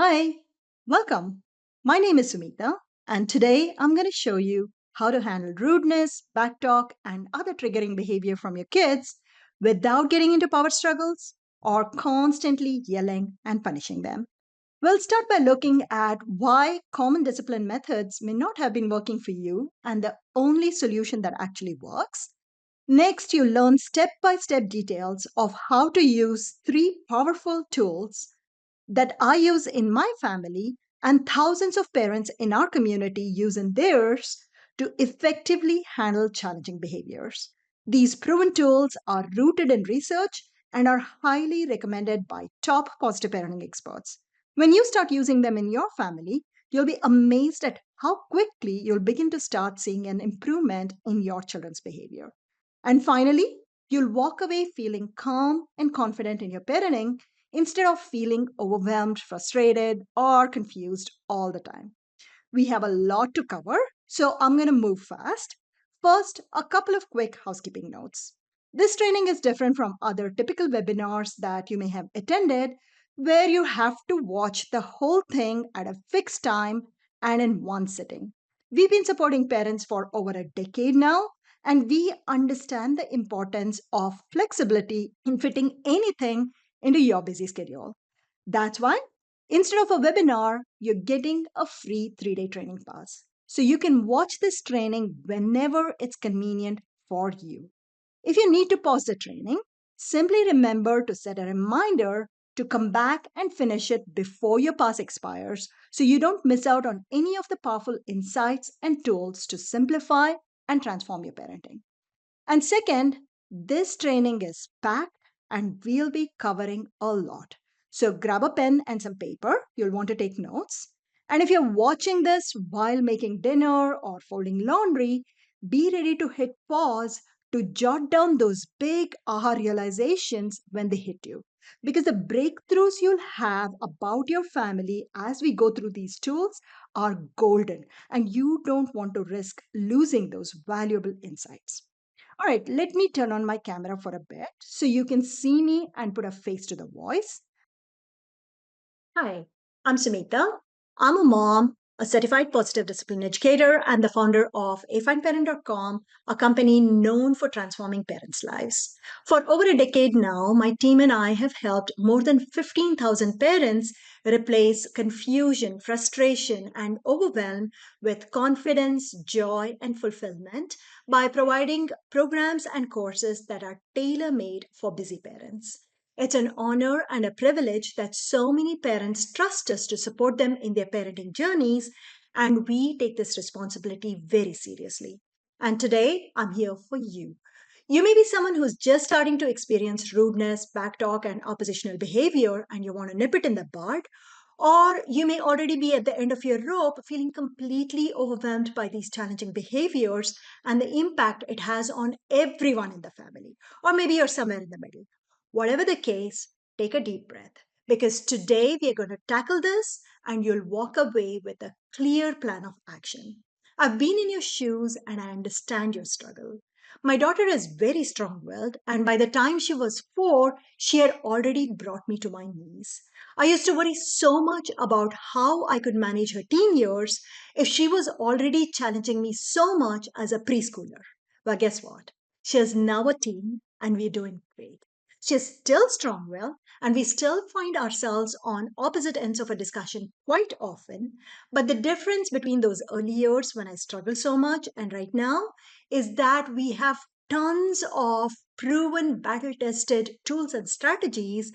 Hi, welcome. My name is Sumita, and today I'm going to show you how to handle rudeness, backtalk, and other triggering behavior from your kids without getting into power struggles or constantly yelling and punishing them. We'll start by looking at why common discipline methods may not have been working for you and the only solution that actually works. Next, you learn step by step details of how to use three powerful tools that I use in my family and thousands of parents in our community use in theirs to effectively handle challenging behaviors. These proven tools are rooted in research and are highly recommended by top positive parenting experts. When you start using them in your family, you'll be amazed at how quickly you'll begin to start seeing an improvement in your children's behavior. And finally, you'll walk away feeling calm and confident in your parenting instead of feeling overwhelmed, frustrated, or confused all the time. We have a lot to cover, so I'm going to move fast. First, a couple of quick housekeeping notes. This training is different from other typical webinars that you may have attended, where you have to watch the whole thing at a fixed time and in one sitting. We've been supporting parents for over a decade now, and we understand the importance of flexibility in fitting anything into your busy schedule. That's why instead of a webinar, you're getting a free 3-day training pass. So you can watch this training whenever it's convenient for you. If you need to pause the training, simply remember to set a reminder to come back and finish it before your pass expires so you don't miss out on any of the powerful insights and tools to simplify and transform your parenting. And second, this training is packed and we'll be covering a lot. So grab a pen and some paper. You'll want to take notes. And if you're watching this while making dinner or folding laundry, be ready to hit pause to jot down those big aha realizations when they hit you. Because the breakthroughs you'll have about your family as we go through these tools are golden, and you don't want to risk losing those valuable insights. All right, let me turn on my camera for a bit so you can see me and put a face to the voice. Hi, I'm Sumita. I'm a mom, a certified positive discipline educator, and the founder of AFineParent.com, a company known for transforming parents' lives. For over a decade now, my team and I have helped more than 15,000 parents replace confusion, frustration, and overwhelm with confidence, joy, and fulfillment by providing programs and courses that are tailor made for busy parents. It's an honor and a privilege that so many parents trust us to support them in their parenting journeys, and we take this responsibility very seriously. And today, I'm here for you. You may be someone who's just starting to experience rudeness, backtalk, and oppositional behavior, and you want to nip it in the bud. Or you may already be at the end of your rope, feeling completely overwhelmed by these challenging behaviors and the impact it has on everyone in the family. Or maybe you're somewhere in the middle. Whatever the case, take a deep breath because today we are going to tackle this and you'll walk away with a clear plan of action. I've been in your shoes and I understand your struggle. My daughter is very strong willed, and by the time she was 4, she had already brought me to my knees. I used to worry so much about how I could manage her teen years if she was already challenging me so much as a preschooler. Well, guess what? She is now a teen, and we're doing great. She's still strong willed, and we still find ourselves on opposite ends of a discussion quite often. But the difference between those early years when I struggled so much and right now is that we have tons of proven battle tested tools and strategies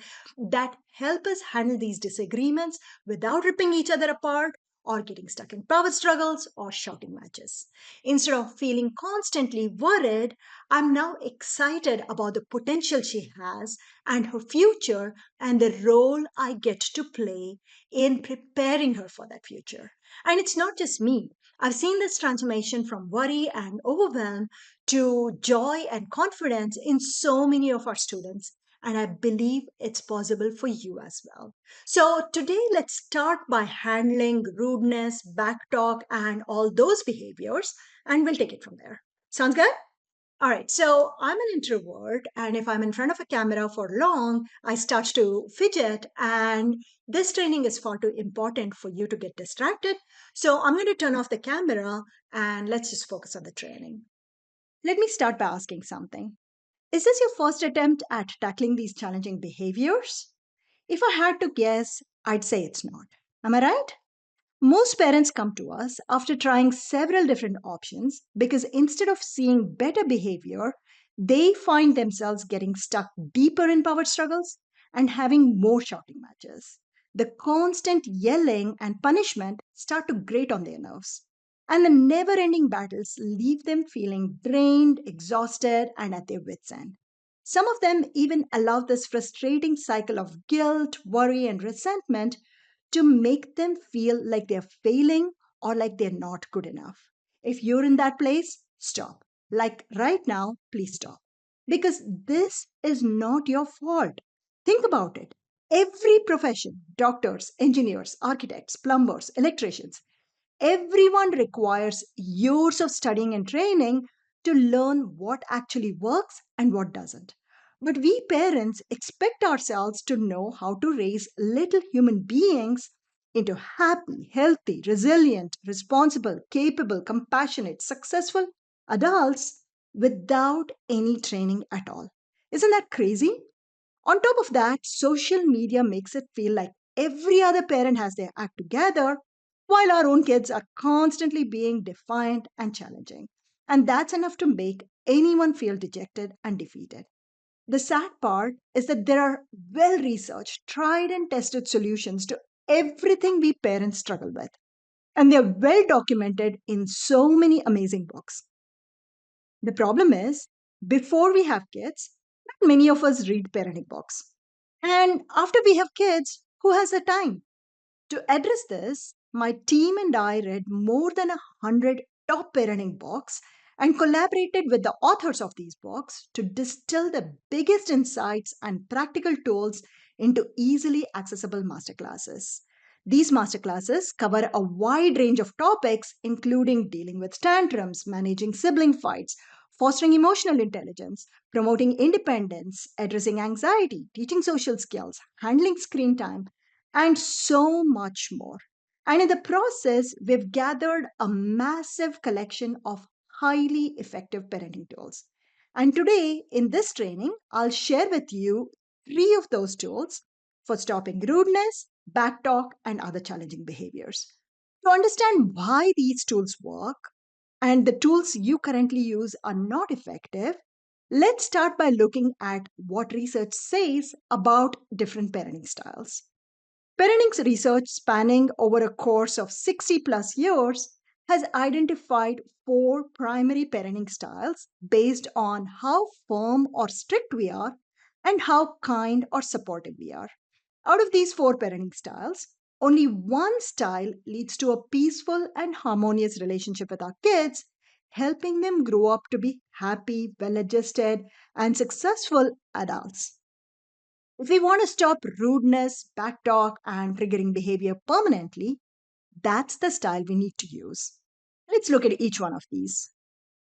that help us handle these disagreements without ripping each other apart or getting stuck in power struggles or shouting matches. Instead of feeling constantly worried, I'm now excited about the potential she has and her future and the role I get to play in preparing her for that future. And it's not just me. I've seen this transformation from worry and overwhelm to joy and confidence in so many of our students. And I believe it's possible for you as well. So, today, let's start by handling rudeness, backtalk, and all those behaviors, and we'll take it from there. Sounds good? All right, so I'm an introvert, and if I'm in front of a camera for long, I start to fidget, and this training is far too important for you to get distracted. So I'm going to turn off the camera and let's just focus on the training. Let me start by asking something. Is this your first attempt at tackling these challenging behaviors? If I had to guess, I'd say it's not. Am I right? Most parents come to us after trying several different options because instead of seeing better behavior, they find themselves getting stuck deeper in power struggles and having more shouting matches. The constant yelling and punishment start to grate on their nerves. And the never ending battles leave them feeling drained, exhausted, and at their wits' end. Some of them even allow this frustrating cycle of guilt, worry, and resentment to make them feel like they're failing or like they're not good enough. If you're in that place, stop. Like right now, please stop. Because this is not your fault. Think about it. Every profession, doctors, engineers, architects, plumbers, electricians, everyone requires years of studying and training to learn what actually works and what doesn't. But we parents expect ourselves to know how to raise little human beings into happy, healthy, resilient, responsible, capable, compassionate, successful adults without any training at all. Isn't that crazy? On top of that, social media makes it feel like every other parent has their act together, while our own kids are constantly being defiant and challenging. And that's enough to make anyone feel dejected and defeated. The sad part is that there are well researched, tried and tested solutions to everything we parents struggle with. And they're well documented in so many amazing books. The problem is, before we have kids, not many of us read parenting books. And after we have kids, who has the time? To address this, my team and I read more than 100 top parenting books and collaborated with the authors of these books to distill the biggest insights and practical tools into easily accessible masterclasses. These masterclasses cover a wide range of topics, including dealing with tantrums, managing sibling fights, fostering emotional intelligence, promoting independence, addressing anxiety, teaching social skills, handling screen time, and so much more. And in the process, we've gathered a massive collection of highly effective parenting tools. And today, in this training, I'll share with you three of those tools for stopping rudeness, backtalk, and other challenging behaviors. To understand why these tools work and the tools you currently use are not effective, let's start by looking at what research says about different parenting styles. Parenting research spanning over a course of 60 plus years has identified four primary parenting styles based on how firm or strict we are and how kind or supportive we are. Out of these four parenting styles, only one style leads to a peaceful and harmonious relationship with our kids, helping them grow up to be happy, well adjusted, and successful adults. If we want to stop rudeness, backtalk, and triggering behavior permanently, that's the style we need to use. Let's look at each one of these.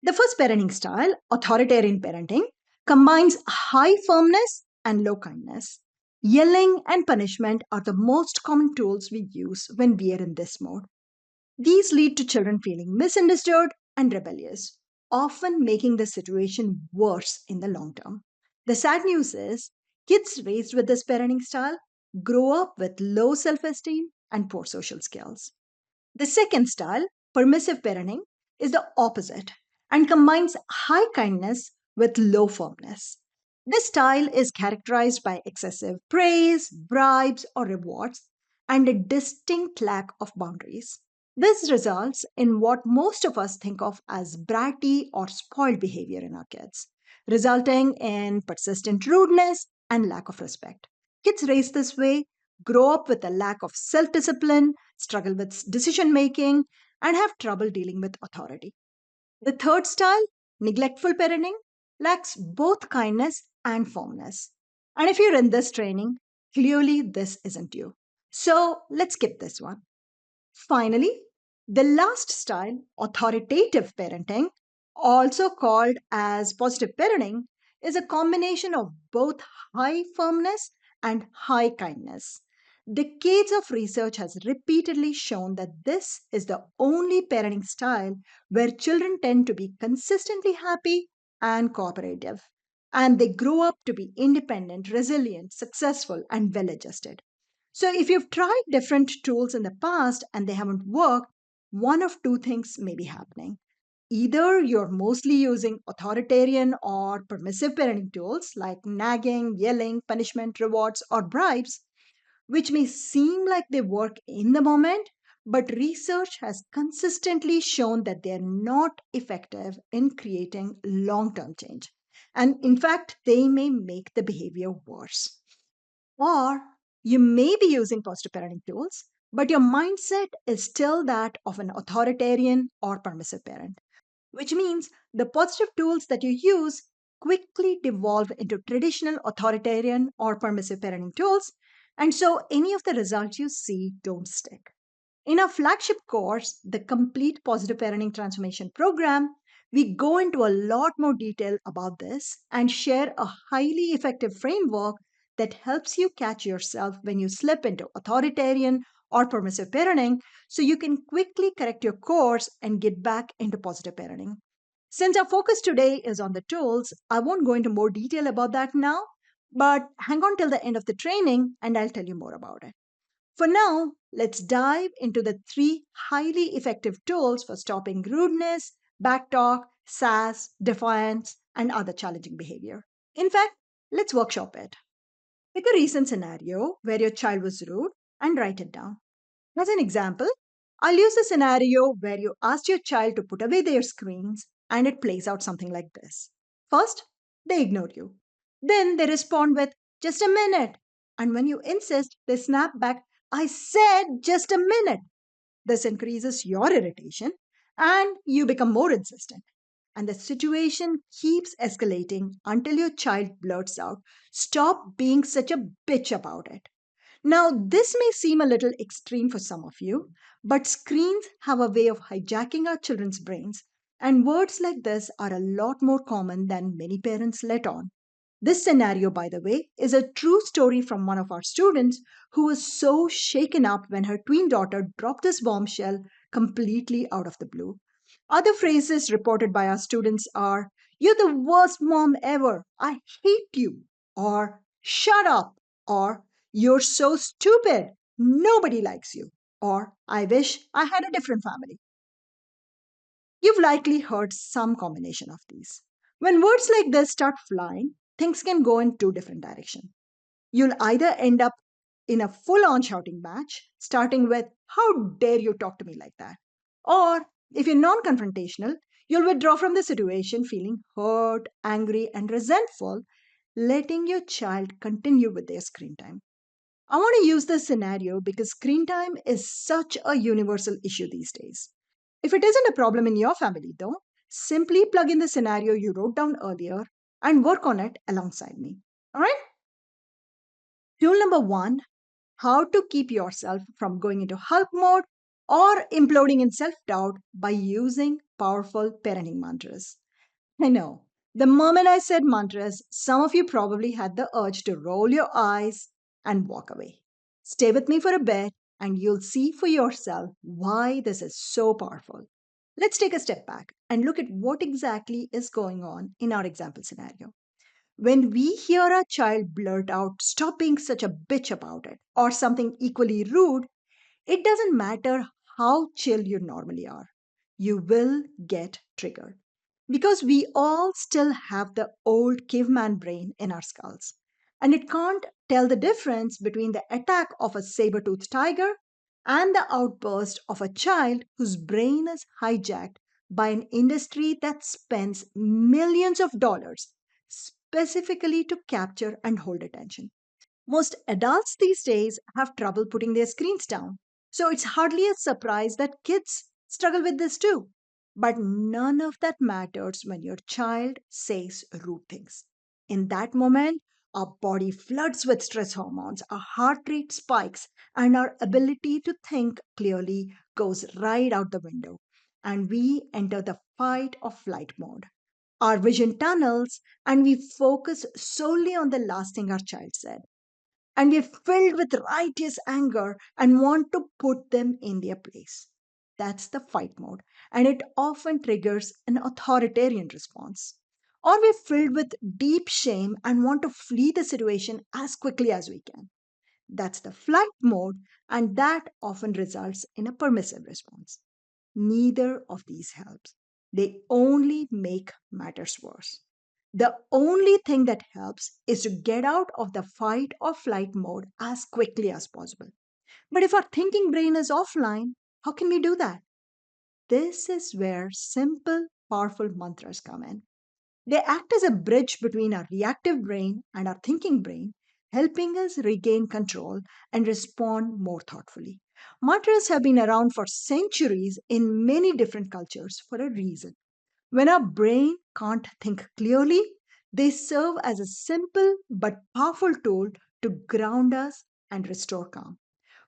The first parenting style, authoritarian parenting, combines high firmness and low kindness. Yelling and punishment are the most common tools we use when we are in this mode. These lead to children feeling misunderstood and rebellious, often making the situation worse in the long term. The sad news is, kids raised with this parenting style grow up with low self esteem and poor social skills. The second style, permissive parenting, is the opposite and combines high kindness with low firmness. This style is characterized by excessive praise, bribes, or rewards, and a distinct lack of boundaries. This results in what most of us think of as bratty or spoiled behavior in our kids, resulting in persistent rudeness and lack of respect. Kids raised this way grow up with a lack of self discipline, struggle with decision making, and have trouble dealing with authority. The third style, neglectful parenting, lacks both kindness and firmness. And if you're in this training, clearly this isn't you. So let's skip this one. Finally, the last style, authoritative parenting, also called as positive parenting, is a combination of both high firmness and high kindness. Decades of research has repeatedly shown that this is the only parenting style where children tend to be consistently happy and cooperative, and they grow up to be independent, resilient, successful, and well adjusted. So, if you've tried different tools in the past and they haven't worked, one of two things may be happening. Either you're mostly using authoritarian or permissive parenting tools like nagging, yelling, punishment, rewards, or bribes, which may seem like they work in the moment, but research has consistently shown that they're not effective in creating long term change. And in fact, they may make the behavior worse. Or you may be using positive parenting tools, but your mindset is still that of an authoritarian or permissive parent, which means the positive tools that you use quickly devolve into traditional authoritarian or permissive parenting tools, and so any of the results you see don't stick. In our flagship course, the Complete Positive Parenting Transformation Program, we go into a lot more detail about this and share a highly effective framework that helps you catch yourself when you slip into authoritarian or permissive parenting so you can quickly correct your course and get back into positive parenting. Since our focus today is on the tools, I won't go into more detail about that now, but hang on till the end of the training and I'll tell you more about it. For now, let's dive into the three highly effective tools for stopping rudeness, backtalk, sass, defiance, and other challenging behavior. In fact, let's workshop it. Pick a recent scenario where your child was rude and write it down. As an example, I'll use the scenario where you asked your child to put away their screens and it plays out something like this. First, they ignore you. Then they respond with, just a minute. And when you insist, they snap back, I said just a minute. This increases your irritation and you become more insistent. And the situation keeps escalating until your child blurts out, stop being such a bitch about it. Now, this may seem a little extreme for some of you, but screens have a way of hijacking our children's brains, and words like this are a lot more common than many parents let on. This scenario, by the way, is a true story from one of our students who was so shaken up when her twin daughter dropped this bombshell completely out of the blue. Other phrases reported by our students are, you're the worst mom ever, I hate you, or shut up, or you're so stupid, nobody likes you, or I wish I had a different family. You've likely heard some combination of these. When words like this start flying, things can go in two different directions. You'll either end up in a full on shouting match, starting with, how dare you talk to me like that? Or if you're non confrontational, you'll withdraw from the situation feeling hurt, angry, and resentful, letting your child continue with their screen time. I want to use this scenario because screen time is such a universal issue these days. If it isn't a problem in your family, though, simply plug in the scenario you wrote down earlier and work on it alongside me. All right? Tool number one, how to keep yourself from going into Hulk mode or imploding in self doubt by using powerful parenting mantras. I know. The moment I said mantras, some of you probably had the urge to roll your eyes and walk away. Stay with me for a bit and you'll see for yourself why this is so powerful. Let's take a step back and look at what exactly is going on in our example scenario. When we hear a child blurt out, stop being such a bitch about it, or something equally rude, it doesn't matter how chill you normally are, you will get triggered. Because we all still have the old caveman brain in our skulls. And it can't tell the difference between the attack of a saber toothed tiger and the outburst of a child whose brain is hijacked by an industry that spends millions of dollars specifically to capture and hold attention. Most adults these days have trouble putting their screens down. So it's hardly a surprise that kids struggle with this too. But none of that matters when your child says rude things. In that moment, our body floods with stress hormones, our heart rate spikes, and our ability to think clearly goes right out the window. and we enter the fight or flight mode. Our vision tunnels and we focus solely on the last thing our child said. And we're filled with righteous anger and want to put them in their place. That's the fight mode, and it often triggers an authoritarian response. Or we're filled with deep shame and want to flee the situation as quickly as we can. That's the flight mode, and that often results in a permissive response. Neither of these helps. They only make matters worse. The only thing that helps is to get out of the fight or flight mode as quickly as possible. But if our thinking brain is offline, how can we do that? This is where simple, powerful mantras come in. They act as a bridge between our reactive brain and our thinking brain, helping us regain control and respond more thoughtfully. Mantras have been around for centuries in many different cultures for a reason. When our brain can't think clearly, they serve as a simple but powerful tool to ground us and restore calm.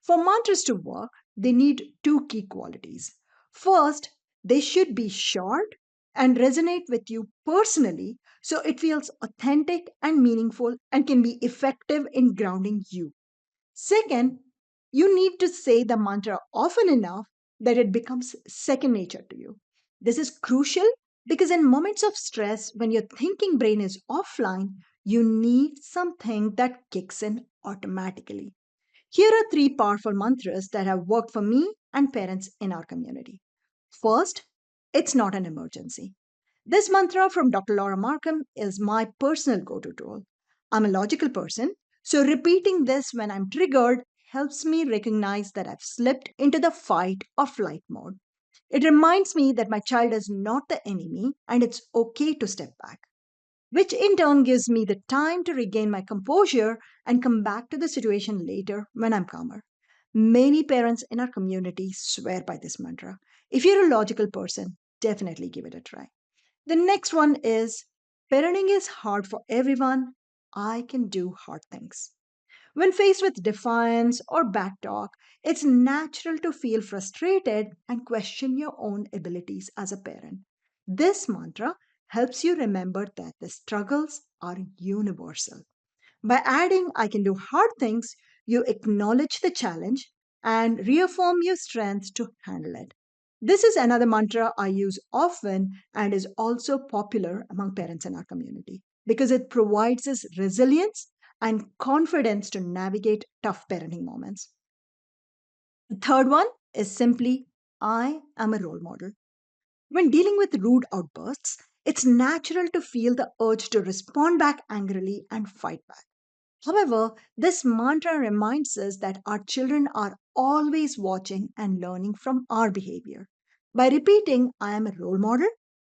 For mantras to work, they need two key qualities. First, they should be short and resonate with you personally so it feels authentic and meaningful and can be effective in grounding you. Second, you need to say the mantra often enough that it becomes second nature to you. This is crucial because in moments of stress, when your thinking brain is offline, you need something that kicks in automatically. Here are three powerful mantras that have worked for me and parents in our community. First, it's not an emergency. This mantra from Dr. Laura Markham is my personal go to tool. I'm a logical person, so repeating this when I'm triggered helps me recognize that I've slipped into the fight or flight mode. It reminds me that my child is not the enemy and it's okay to step back, which in turn gives me the time to regain my composure and come back to the situation later when I'm calmer. Many parents in our community swear by this mantra. If you're a logical person, definitely give it a try. The next one is parenting is hard for everyone. I can do hard things. When faced with defiance or back talk, it's natural to feel frustrated and question your own abilities as a parent. This mantra helps you remember that the struggles are universal. By adding, I can do hard things, you acknowledge the challenge and reaffirm your strength to handle it. This is another mantra I use often and is also popular among parents in our community because it provides us resilience and confidence to navigate tough parenting moments. The third one is simply I am a role model. When dealing with rude outbursts, it's natural to feel the urge to respond back angrily and fight back. However, this mantra reminds us that our children are always watching and learning from our behavior. By repeating, I am a role model,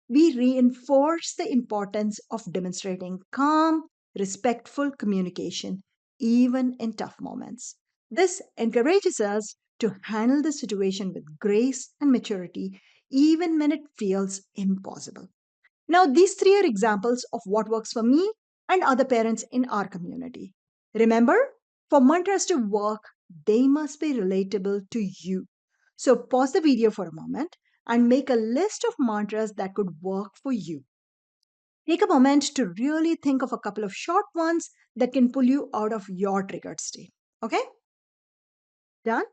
we reinforce the importance of demonstrating calm, respectful communication, even in tough moments. This encourages us to handle the situation with grace and maturity, even when it feels impossible. Now, these three are examples of what works for me and other parents in our community. Remember, for mantras to work, they must be relatable to you. So, pause the video for a moment and make a list of mantras that could work for you. Take a moment to really think of a couple of short ones that can pull you out of your triggered state. Okay? Done?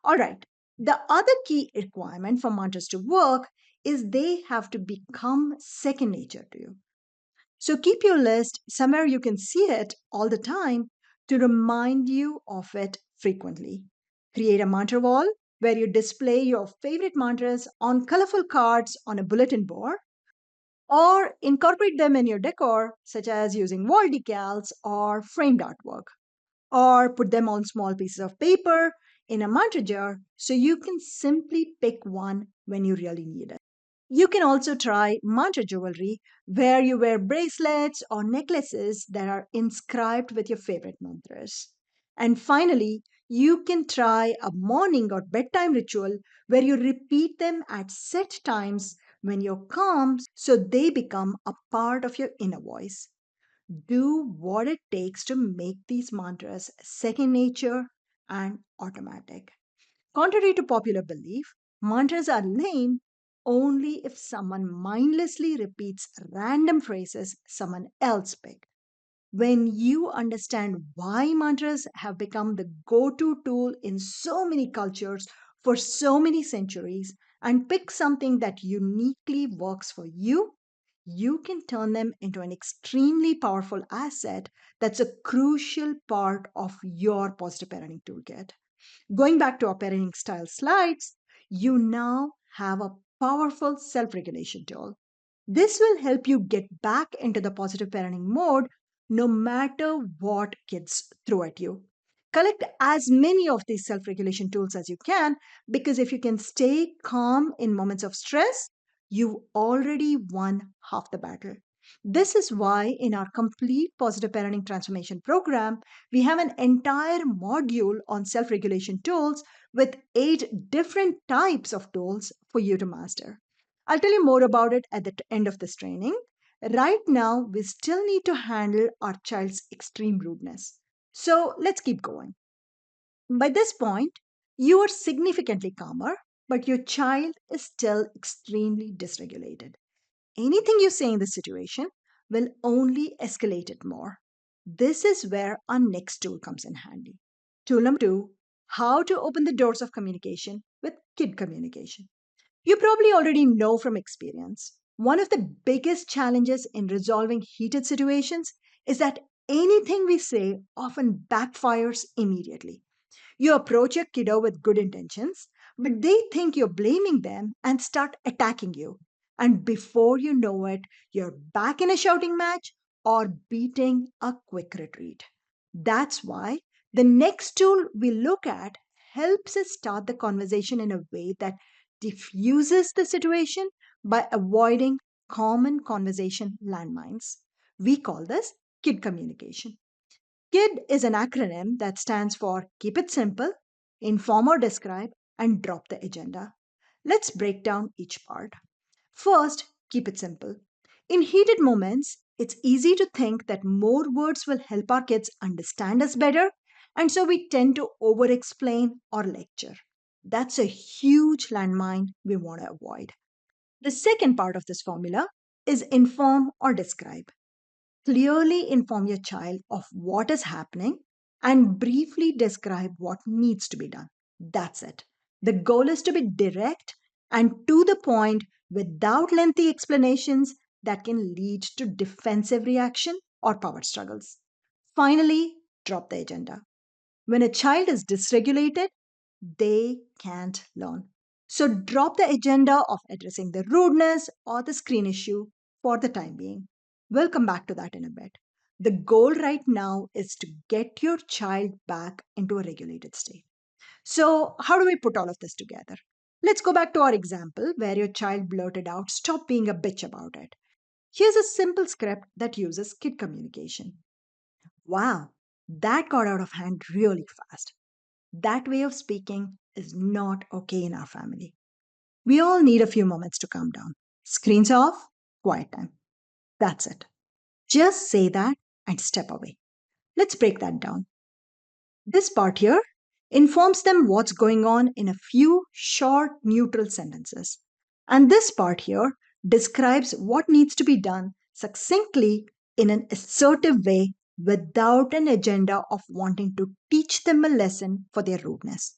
All right. The other key requirement for mantras to work is they have to become second nature to you. So keep your list somewhere you can see it all the time to remind you of it frequently. Create a mantra wall where you display your favorite mantras on colorful cards on a bulletin board or incorporate them in your decor, such as using wall decals or framed artwork, or put them on small pieces of paper in a mantra jar so you can simply pick one when you really need it. You can also try mantra jewelry where you wear bracelets or necklaces that are inscribed with your favorite mantras. And finally, you can try a morning or bedtime ritual where you repeat them at set times when you're calm so they become a part of your inner voice. Do what it takes to make these mantras second nature and automatic. Contrary to popular belief, mantras are lame only if someone mindlessly repeats random phrases someone else picked. When you understand why mantras have become the go to tool in so many cultures for so many centuries and pick something that uniquely works for you, you can turn them into an extremely powerful asset that's a crucial part of your positive parenting toolkit. Going back to our parenting style slides, you now have a powerful self regulation tool. This will help you get back into the positive parenting mode no matter what kids throw at you. Collect as many of these self regulation tools as you can because if you can stay calm in moments of stress, you've already won half the battle. This is why, in our complete positive parenting transformation program, we have an entire module on self regulation tools with 8 different types of tools for you to master. I'll tell you more about it at the end of this training. Right now, we still need to handle our child's extreme rudeness. So let's keep going. By this point, you are significantly calmer, but your child is still extremely dysregulated. Anything you say in this situation will only escalate it more. This is where our next tool comes in handy. Tool number 2: how to open the doors of communication with kid communication. You probably already know from experience. One of the biggest challenges in resolving heated situations is that anything we say often backfires immediately. You approach your kiddo with good intentions, but they think you're blaming them and start attacking you. And before you know it, you're back in a shouting match or beating a quick retreat. That's why the next tool we look at helps us start the conversation in a way that diffuses the situation by avoiding common conversation landmines. We call this kid communication. KID is an acronym that stands for Keep It Simple, Inform or Describe, and Drop the Agenda. Let's break down each part. First, keep it simple. In heated moments, it's easy to think that more words will help our kids understand us better, and so we tend to over explain or lecture. That's a huge landmine we want to avoid. The second part of this formula is inform or describe. Clearly inform your child of what is happening and briefly describe what needs to be done. That's it. The goal is to be direct and to the point without lengthy explanations that can lead to defensive reaction or power struggles. Finally, drop the agenda. When a child is dysregulated, they can't learn. So drop the agenda of addressing the rudeness or the screen issue for the time being. We'll come back to that in a bit. The goal right now is to get your child back into a regulated state. So, how do we put all of this together? Let's go back to our example where your child blurted out, "Stop being a bitch about it." Here's a simple script that uses kid communication. "Wow, that got out of hand really fast. That way of speaking is not okay in our family. We all need a few moments to calm down. Screens off, quiet time. That's it. Just say that and step away." Let's break that down. This part here informs them what's going on in a few short, neutral sentences. And this part here describes what needs to be done succinctly in an assertive way without an agenda of wanting to teach them a lesson for their rudeness.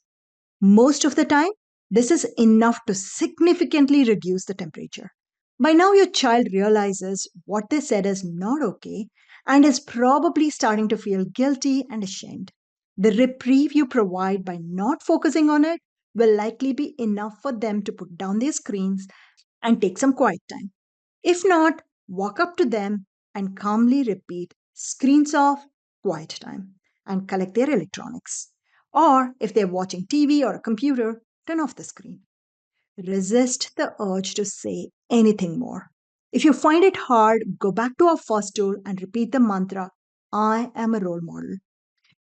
Most of the time, this is enough to significantly reduce the temperature. By now, your child realizes what they said is not okay and is probably starting to feel guilty and ashamed. The reprieve you provide by not focusing on it will likely be enough for them to put down their screens and take some quiet time. If not, walk up to them and calmly repeat, "Screens off, quiet time," and collect their electronics. Or if they're watching TV or a computer, turn off the screen. Resist the urge to say anything more. If you find it hard, go back to our first tool and repeat the mantra, "I am a role model."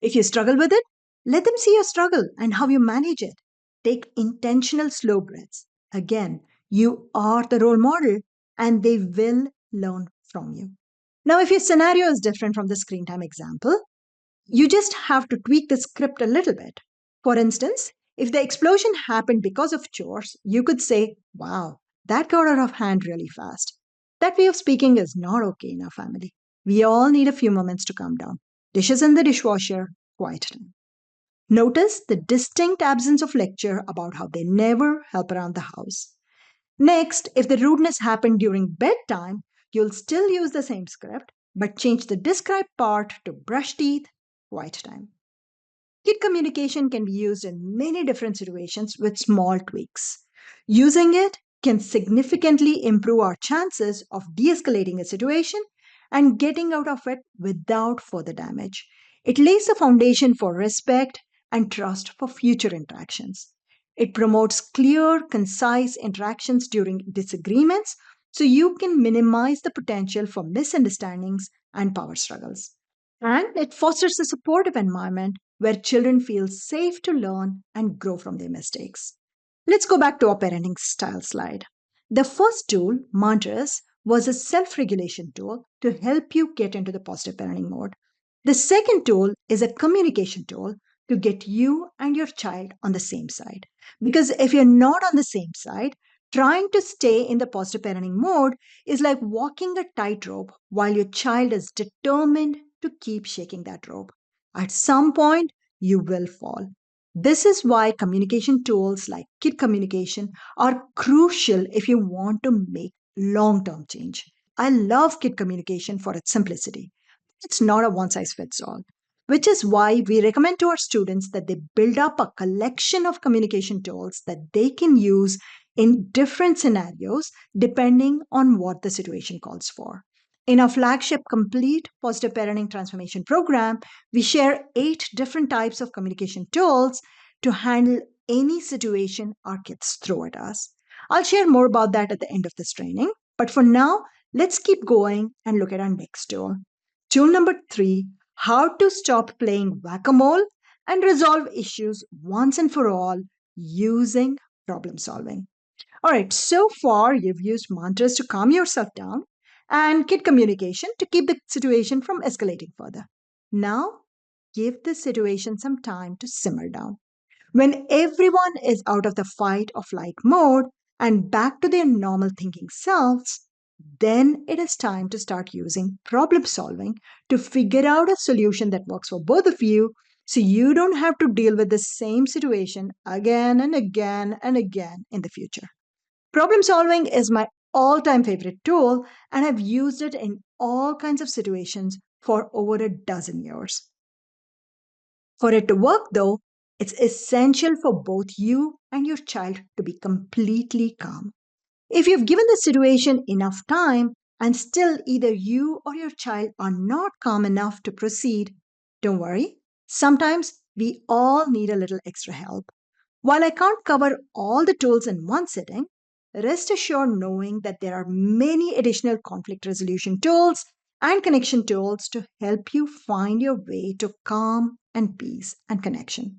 If you struggle with it, let them see your struggle and how you manage it. Take intentional slow breaths. Again, you are the role model and they will learn from you. Now, if your scenario is different from the screen time example, you just have to tweak the script a little bit. For instance, if the explosion happened because of chores, you could say, "Wow, That got out of hand really fast. That way of speaking is not okay in our family. We all need a few moments to calm down. Dishes in the dishwasher, quiet time. Notice the distinct absence of lecture about how they never help around the house. Next, if the rudeness happened during bedtime, you'll still use the same script, but change the described part to brush teeth, quiet time. Kid communication can be used in many different situations with small tweaks. Using it can significantly improve our chances of de escalating a situation and getting out of it without further damage. It lays the foundation for respect and trust for future interactions. It promotes clear, concise interactions during disagreements so you can minimize the potential for misunderstandings and power struggles. And it fosters a supportive environment where children feel safe to learn and grow from their mistakes. Let's go back to our parenting style slide. The first tool, mantras, was a self regulation tool to help you get into the positive parenting mode. The second tool is a communication tool to get you and your child on the same side. Because if you're not on the same side, trying to stay in the positive parenting mode is like walking a tightrope while your child is determined to keep shaking that rope. At some point, you will fall. This is why communication tools like kid communication are crucial if you want to make long term change. I love kid communication for its simplicity. It's not a one size fits all, which is why we recommend to our students that they build up a collection of communication tools that they can use in different scenarios depending on what the situation calls for. In our flagship Complete Positive Parenting Transformation program, we share 8 different types of communication tools to handle any situation our kids throw at us. I'll share more about that at the end of this training, but for now, let's keep going and look at our next tool. Tool number 3, how to stop playing whack-a-mole and resolve issues once and for all using problem solving. All right, so far you've used mantras to calm yourself down and kid communication to keep the situation from escalating further. Now, give the situation some time to simmer down. When everyone is out of the fight or flight mode and back to their normal thinking selves, then it is time to start using problem solving to figure out a solution that works for both of you so you don't have to deal with the same situation again and again and again in the future. Problem solving is my all time favorite tool, and I've used it in all kinds of situations for over a dozen years. For it to work, though, it's essential for both you and your child to be completely calm. If you've given the situation enough time and still either you or your child are not calm enough to proceed, don't worry. Sometimes we all need a little extra help. While I can't cover all the tools in one sitting, rest assured knowing that there are many additional conflict resolution tools and connection tools to help you find your way to calm and peace and connection.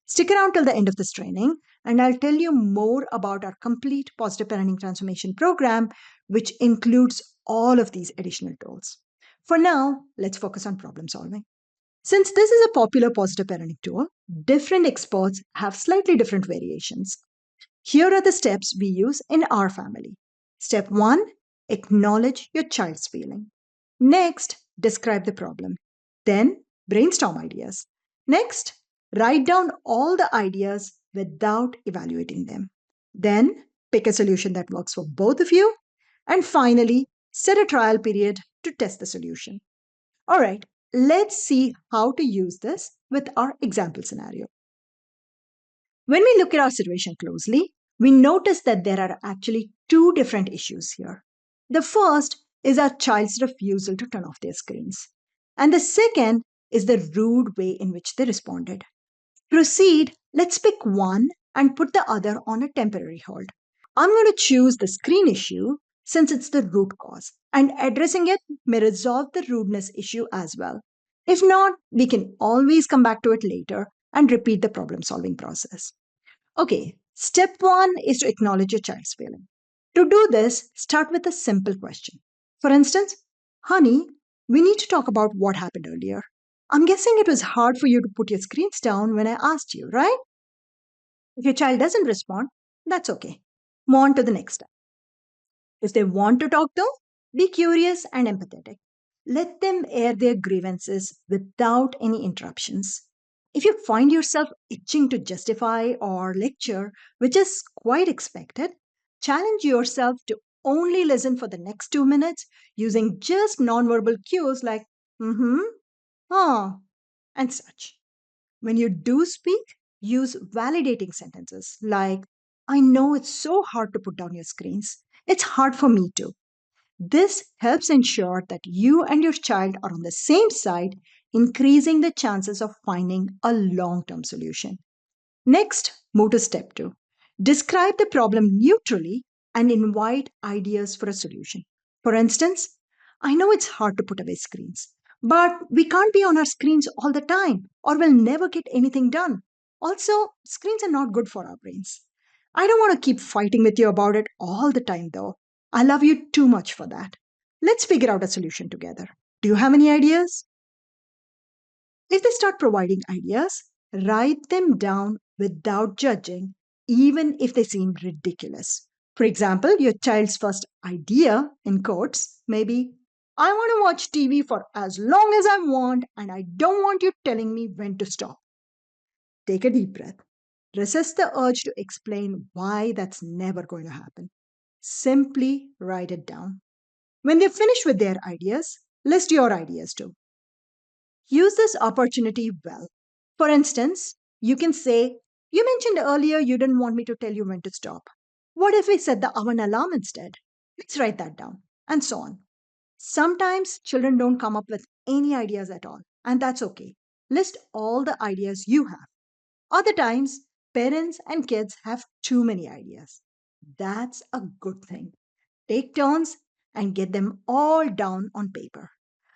Stick around till the end of this training, and I'll tell you more about our complete positive parenting transformation program, which includes all of these additional tools. For now, let's focus on problem solving. Since this is a popular positive parenting tool, different experts have slightly different variations. Here are the steps we use in our family. Step 1, acknowledge your child's feeling. Next, describe the problem. Then, brainstorm ideas. Next, write down all the ideas without evaluating them. Then, pick a solution that works for both of you. And finally, set a trial period to test the solution. All right, let's see how to use this with our example scenario. When we look at our situation closely, we notice that there are actually 2 different issues here. The first is our child's refusal to turn off their screens, and the second is the rude way in which they responded. Proceed, let's pick one and put the other on a temporary hold. I'm going to choose the screen issue since it's the root cause, and addressing it may resolve the rudeness issue as well. If not, we can always come back to it later and repeat the problem solving process. Okay, step 1 is to acknowledge your child's feeling. To do this, start with a simple question. For instance, honey, we need to talk about what happened earlier. I'm guessing it was hard for you to put your screens down when I asked you, right? If your child doesn't respond, that's okay. Move on to the next step. If they want to talk, though, be curious and empathetic. Let them air their grievances without any interruptions. If you find yourself itching to justify or lecture, which is quite expected, challenge yourself to only listen for the next 2 minutes using just nonverbal cues like, mm hmm, oh, and such. When you do speak, use validating sentences like, I know it's so hard to put down your screens. It's hard for me too. This helps ensure that you and your child are on the same side, increasing the chances of finding a long term solution. Next, move to step two. Describe the problem neutrally and invite ideas for a solution. For instance, I know it's hard to put away screens, but we can't be on our screens all the time or we'll never get anything done. Also, screens are not good for our brains. I don't want to keep fighting with you about it all the time, though. I love you too much for that. Let's figure out a solution together. Do you have any ideas? If they start providing ideas, write them down without judging, even if they seem ridiculous. For example, your child's first idea, in quotes, may be, I want to watch TV for as long as I want, and I don't want you telling me when to stop. Take a deep breath. Resist the urge to explain why that's never going to happen. Simply write it down. When they're finished with their ideas, list your ideas too. Use this opportunity well. For instance, you can say, you mentioned earlier you didn't want me to tell you when to stop. What if we set the oven alarm instead? Let's write that down, and so on. Sometimes children don't come up with any ideas at all, and that's okay. List all the ideas you have. Other times, parents and kids have too many ideas. That's a good thing. Take turns and get them all down on paper.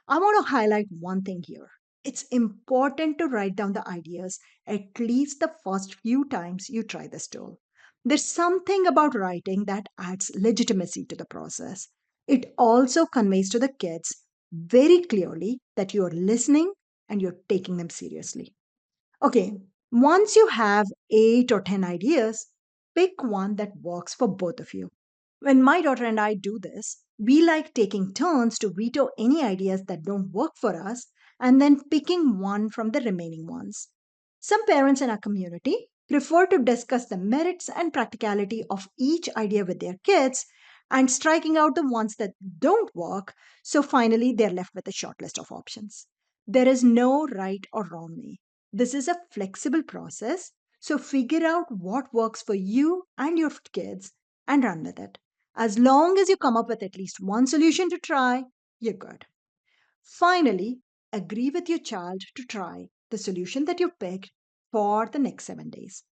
I want to highlight one thing here. It's important to write down the ideas at least the first few times you try this tool. There's something about writing that adds legitimacy to the process. It also conveys to the kids very clearly that you're listening and you're taking them seriously. Okay, once you have 8 or 10 ideas, pick one that works for both of you. When my daughter and I do this, we like taking turns to veto any ideas that don't work for us and then picking one from the remaining ones. Some parents in our community prefer to discuss the merits and practicality of each idea with their kids and striking out the ones that don't work, so finally they're left with a short list of options. There is no right or wrong way. This is a flexible process, so figure out what works for you and your kids and run with it. As long as you come up with at least one solution to try, you're good. Finally, agree with your child to try the solution that you picked for the next 7 days.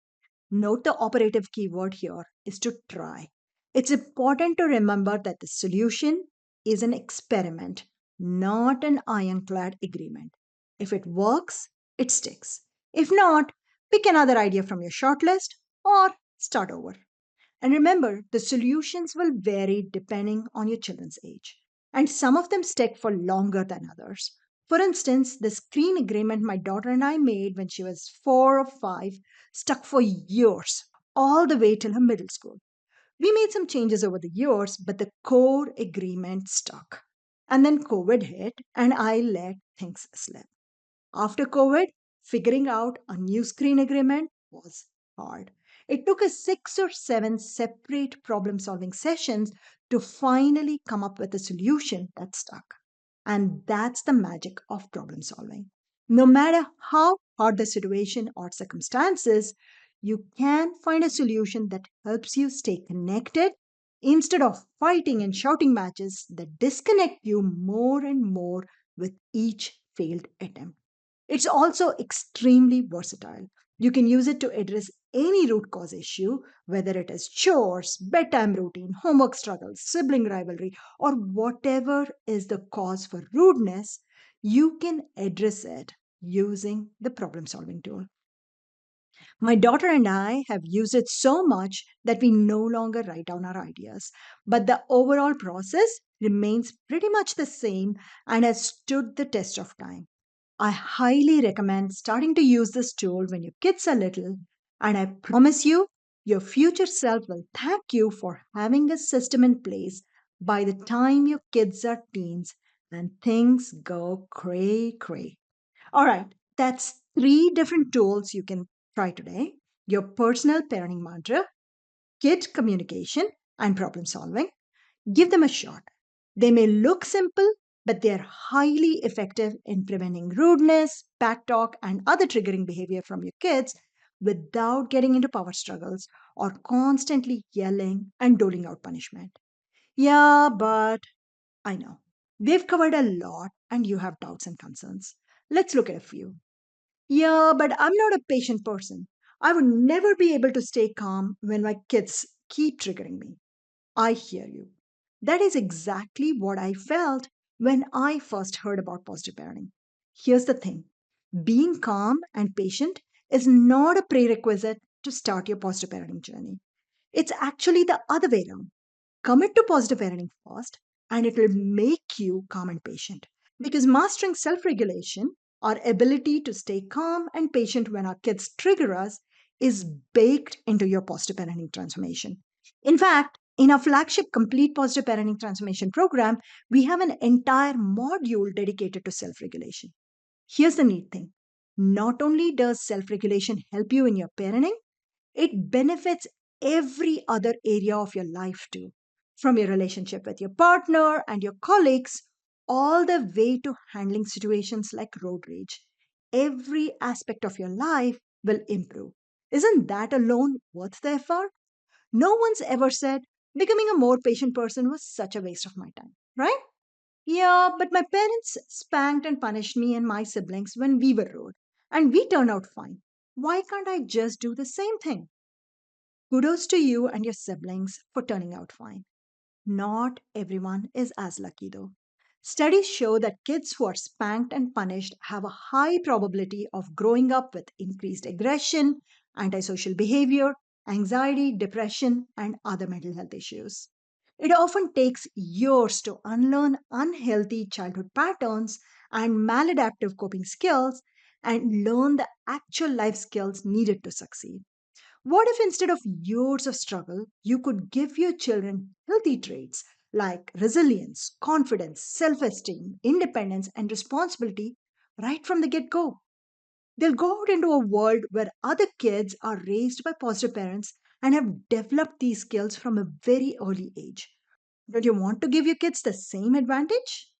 Note the operative keyword here is to try. It's important to remember that the solution is an experiment, not an ironclad agreement. If it works, it sticks. If not, pick another idea from your shortlist or start over. And remember, the solutions will vary depending on your children's age. And some of them stick for longer than others. For instance, the screen agreement my daughter and I made when she was 4 or 5 stuck for years, all the way till her middle school. We made some changes over the years, but the core agreement stuck. And then COVID hit, and I let things slip. After COVID, figuring out a new screen agreement was hard. It took us 6 or 7 separate problem solving sessions to finally come up with a solution that stuck. And that's the magic of problem solving. No matter how hard the situation or circumstances, you can find a solution that helps you stay connected instead of fighting and shouting matches that disconnect you more and more with each failed attempt. It's also extremely versatile. You can use it to address any root cause issue, whether it is chores, bedtime routine, homework struggles, sibling rivalry, or whatever is the cause for rudeness, you can address it using the problem solving tool. My daughter and I have used it so much that we no longer write down our ideas, but the overall process remains pretty much the same and has stood the test of time. I highly recommend starting to use this tool when your kids are little, and I promise you, your future self will thank you for having a system in place by the time your kids are teens and things go cray cray. All right, that's three different tools you can try today: your personal parenting mantra, kid communication, and problem solving. Give them a shot. They may look simple, but they are highly effective in preventing rudeness, backtalk, and other triggering behavior from your kids without getting into power struggles or constantly yelling and doling out punishment. Yeah, but I know. We've covered a lot and you have doubts and concerns. Let's look at a few. Yeah, but I'm not a patient person. I would never be able to stay calm when my kids keep triggering me. I hear you. That is exactly what I felt when I first heard about positive parenting. Here's the thing: being calm and patient is not a prerequisite to start your positive parenting journey. It's actually the other way around. Commit to positive parenting first, and it will make you calm and patient. Because mastering self regulation, our ability to stay calm and patient when our kids trigger us, is baked into your positive parenting transformation. In fact, in our flagship Complete Positive Parenting Transformation program, we have an entire module dedicated to self regulation. Here's the neat thing: not only does self regulation help you in your parenting, it benefits every other area of your life too, from your relationship with your partner and your colleagues, all the way to handling situations like road rage. Every aspect of your life will improve. Isn't that alone worth the effort? No one's ever said becoming a more patient person was such a waste of my time, right? Yeah, but my parents spanked and punished me and my siblings when we were rude, and we turned out fine. Why can't I just do the same thing? Kudos to you and your siblings for turning out fine. Not everyone is as lucky though. Studies show that kids who are spanked and punished have a high probability of growing up with increased aggression, antisocial behavior, anxiety, depression, and other mental health issues. It often takes years to unlearn unhealthy childhood patterns and maladaptive coping skills and learn the actual life skills needed to succeed. What if instead of years of struggle, you could give your children healthy traits like resilience, confidence, self esteem, independence, and responsibility right from the get go? They'll go out into a world where other kids are raised by positive parents and have developed these skills from a very early age. Don't you want to give your kids the same advantage?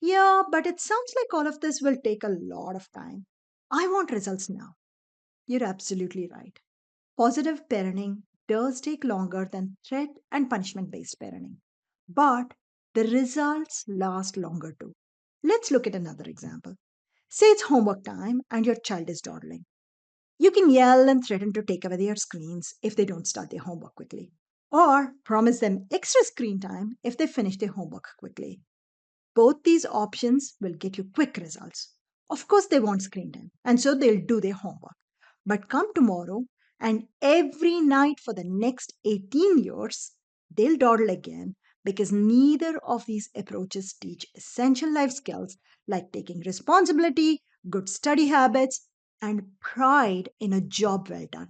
Yeah, but it sounds like all of this will take a lot of time. I want results now. You're absolutely right. Positive parenting does take longer than threat and punishment based parenting, but the results last longer too. Let's look at another example. Say it's homework time and your child is dawdling. You can yell and threaten to take away their screens if they don't start their homework quickly, or promise them extra screen time if they finish their homework quickly. Both these options will get you quick results. Of course, they want screen time, and so they'll do their homework. But come tomorrow, and every night for the next 18 years, they'll dawdle again because neither of these approaches teach essential life skills like taking responsibility, good study habits, and pride in a job well done.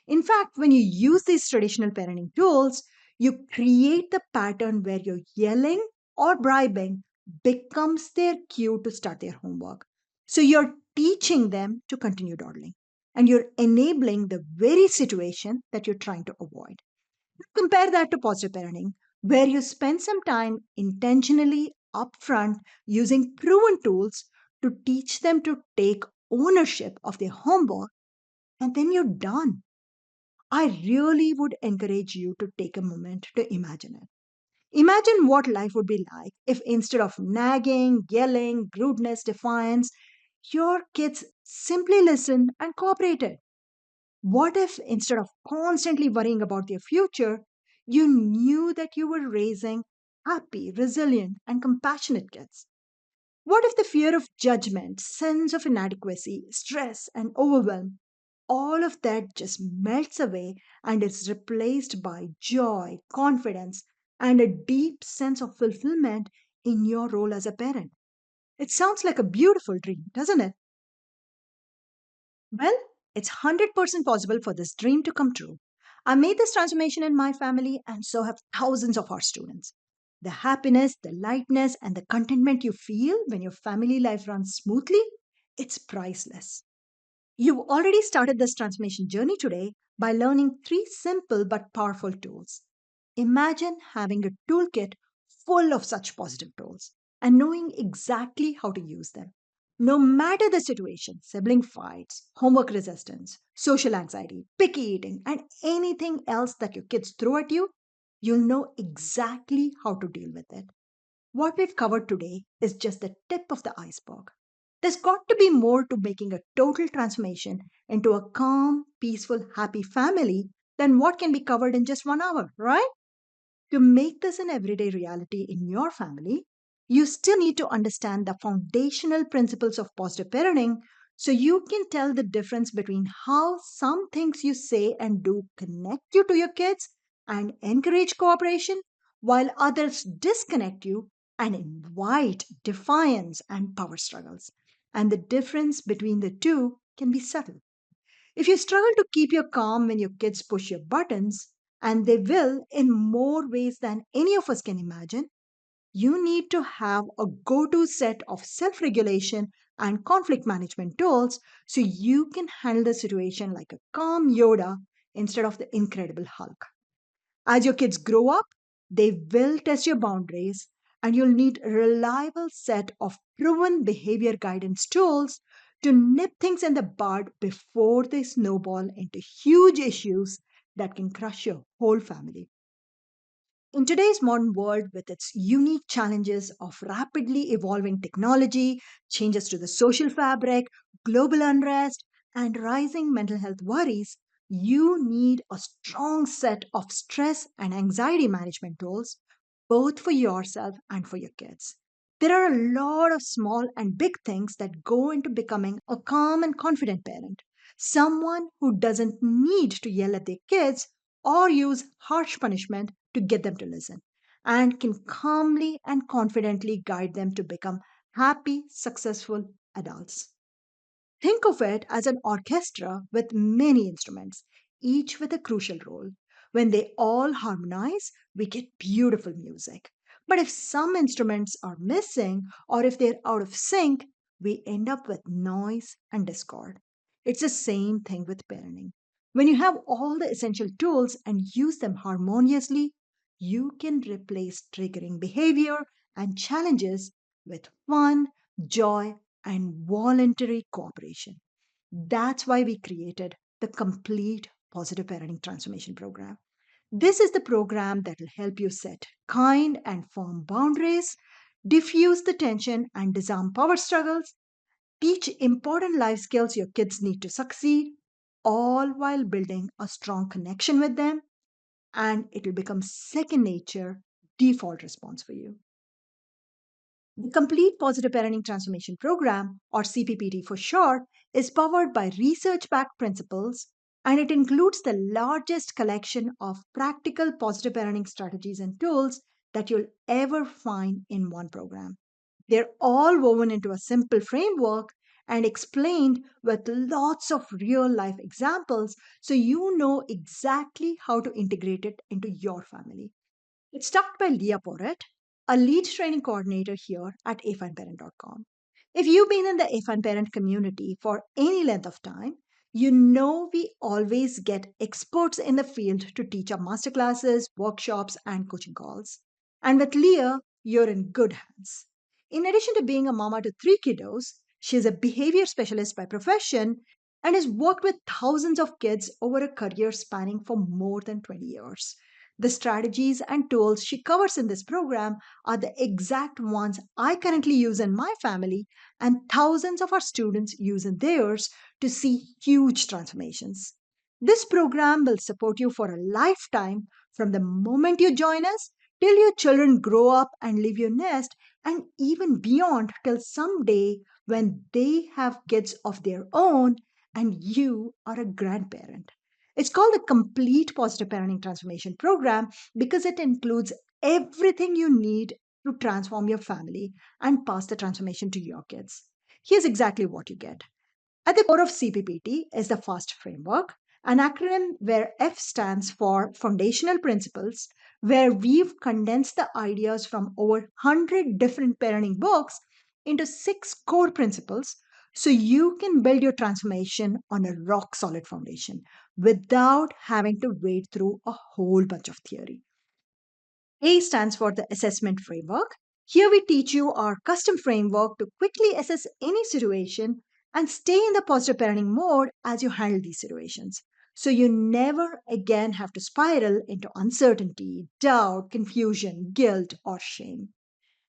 In fact, when you use these traditional parenting tools, you create the pattern where you're yelling or bribing becomes their cue to start their homework. So you're teaching them to continue dawdling and you're enabling the very situation that you're trying to avoid. Compare that to positive parenting, where you spend some time intentionally upfront using proven tools to teach them to take ownership of their homework, and then you're done. I really would encourage you to take a moment to imagine it. Imagine what life would be like if instead of nagging, yelling, rudeness, defiance, your kids simply listened and cooperated. What if instead of constantly worrying about their future, you knew that you were raising happy, resilient, and compassionate kids? What if the fear of judgment, sense of inadequacy, stress, and overwhelm, all of that just melts away and is replaced by joy, confidence, and a deep sense of fulfillment in your role as a parent? It sounds like a beautiful dream, doesn't it? Well, it's 100% possible for this dream to come true. I made this transformation in my family, and so have thousands of our students. The happiness, the lightness, and the contentment you feel when your family life runs smoothly, it's priceless. You've already started this transformation journey today by learning three simple but powerful tools. Imagine having a toolkit full of such positive tools and knowing exactly how to use them. No matter the situation, sibling fights, homework resistance, social anxiety, picky eating, and anything else that your kids throw at you, you'll know exactly how to deal with it. What we've covered today is just the tip of the iceberg. There's got to be more to making a total transformation into a calm, peaceful, happy family than what can be covered in just 1 hour, right? To make this an everyday reality in your family, you still need to understand the foundational principles of positive parenting so you can tell the difference between how some things you say and do connect you to your kids and encourage cooperation, while others disconnect you and invite defiance and power struggles. And the difference between the two can be subtle. If you struggle to keep your calm when your kids push your buttons, and they will in more ways than any of us can imagine, you need to have a go to set of self regulation and conflict management tools so you can handle the situation like a calm Yoda instead of the incredible Hulk. As your kids grow up, they will test your boundaries, and you'll need a reliable set of proven behavior guidance tools to nip things in the bud before they snowball into huge issues that can crush your whole family. In today's modern world, with its unique challenges of rapidly evolving technology, changes to the social fabric, global unrest, and rising mental health worries, you need a strong set of stress and anxiety management tools, both for yourself and for your kids. There are a lot of small and big things that go into becoming a calm and confident parent. Someone who doesn't need to yell at their kids or use harsh punishment to get them to listen, and can calmly and confidently guide them to become happy, successful adults. Think of it as an orchestra with many instruments, each with a crucial role. When they all harmonize, we get beautiful music. But if some instruments are missing or if they're out of sync, we end up with noise and discord. It's the same thing with parenting. When you have all the essential tools and use them harmoniously, you can replace triggering behavior and challenges with fun, joy, and voluntary cooperation. That's why we created the complete positive parenting transformation program. This is the program that will help you set kind and firm boundaries, diffuse the tension and disarm power struggles, teach important life skills your kids need to succeed, all while building a strong connection with them, and it will become second nature, default response for you. The Complete Positive Parenting Transformation Program, or CPPT for short, is powered by research backed principles, and it includes the largest collection of practical positive parenting strategies and tools that you'll ever find in one program. They're all woven into a simple framework and explained with lots of real life examples so you know exactly how to integrate it into your family. It's taught by Leah Porret, a lead training coordinator here at AFineParent.com. If you've been in the AFineParent community for any length of time, you know we always get experts in the field to teach our masterclasses, workshops, and coaching calls. And with Leah, you're in good hands. In addition to being a mama to three kiddos, she's a behavior specialist by profession and has worked with thousands of kids over a career spanning for more than 20 years. The strategies and tools she covers in this program are the exact ones I currently use in my family, and thousands of our students use in theirs to see huge transformations. This program will support you for a lifetime from the moment you join us till your children grow up and leave your nest, and even beyond till someday when they have kids of their own and you are a grandparent. It's called the Complete Positive Parenting Transformation Program because it includes everything you need to transform your family and pass the transformation to your kids. Here's exactly what you get. At the core of CPPT is the FAST framework, an acronym where F stands for Foundational Principles, where we've condensed the ideas from over 100 different parenting books into 6 core principles so you can build your transformation on a rock solid foundation without having to wade through a whole bunch of theory. A stands for the assessment framework. Here we teach you our custom framework to quickly assess any situation and stay in the positive parenting mode as you handle these situations. So you never again have to spiral into uncertainty, doubt, confusion, guilt, or shame.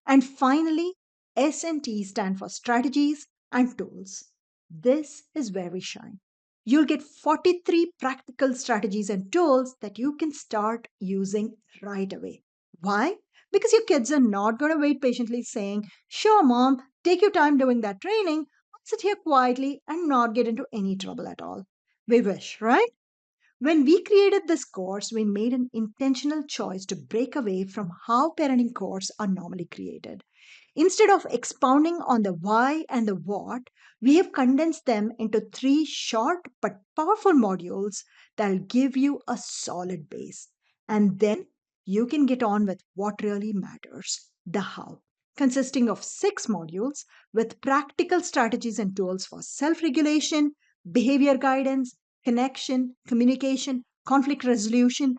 And finally, S&T stand for strategies and tools. This is where we shine. You'll get 43 practical strategies and tools that you can start using right away. Why? Because your kids are not going to wait patiently saying, "Sure, mom, take your time doing that training. I'll sit here quietly and not get into any trouble at all." We wish, right? When we created this course, we made an intentional choice to break away from how parenting courses are normally created. Instead of expounding on the why and the what, we have condensed them into 3 short but powerful modules that'll give you a solid base. And then you can get on with what really matters, the how, consisting of 6 modules with practical strategies and tools for self regulation, behavior guidance, connection, communication, conflict resolution,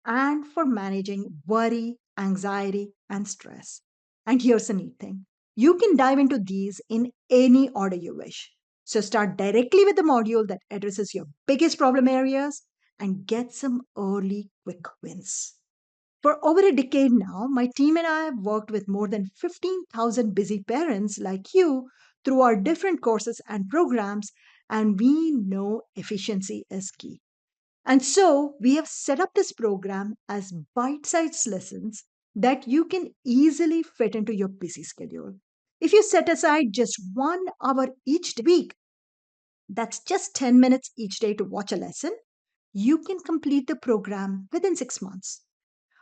and for managing worry, anxiety, and stress. And here's the neat thing, you can dive into these in any order you wish. So start directly with the module that addresses your biggest problem areas and get some early quick wins. For over a decade now, my team and I have worked with more than 15,000 busy parents like you through our different courses and programs, and we know efficiency is key. And so we have set up this program as bite sized lessons that you can easily fit into your busy schedule. If you set aside just 1 hour each week, that's just 10 minutes each day to watch a lesson, you can complete the program within 6 months.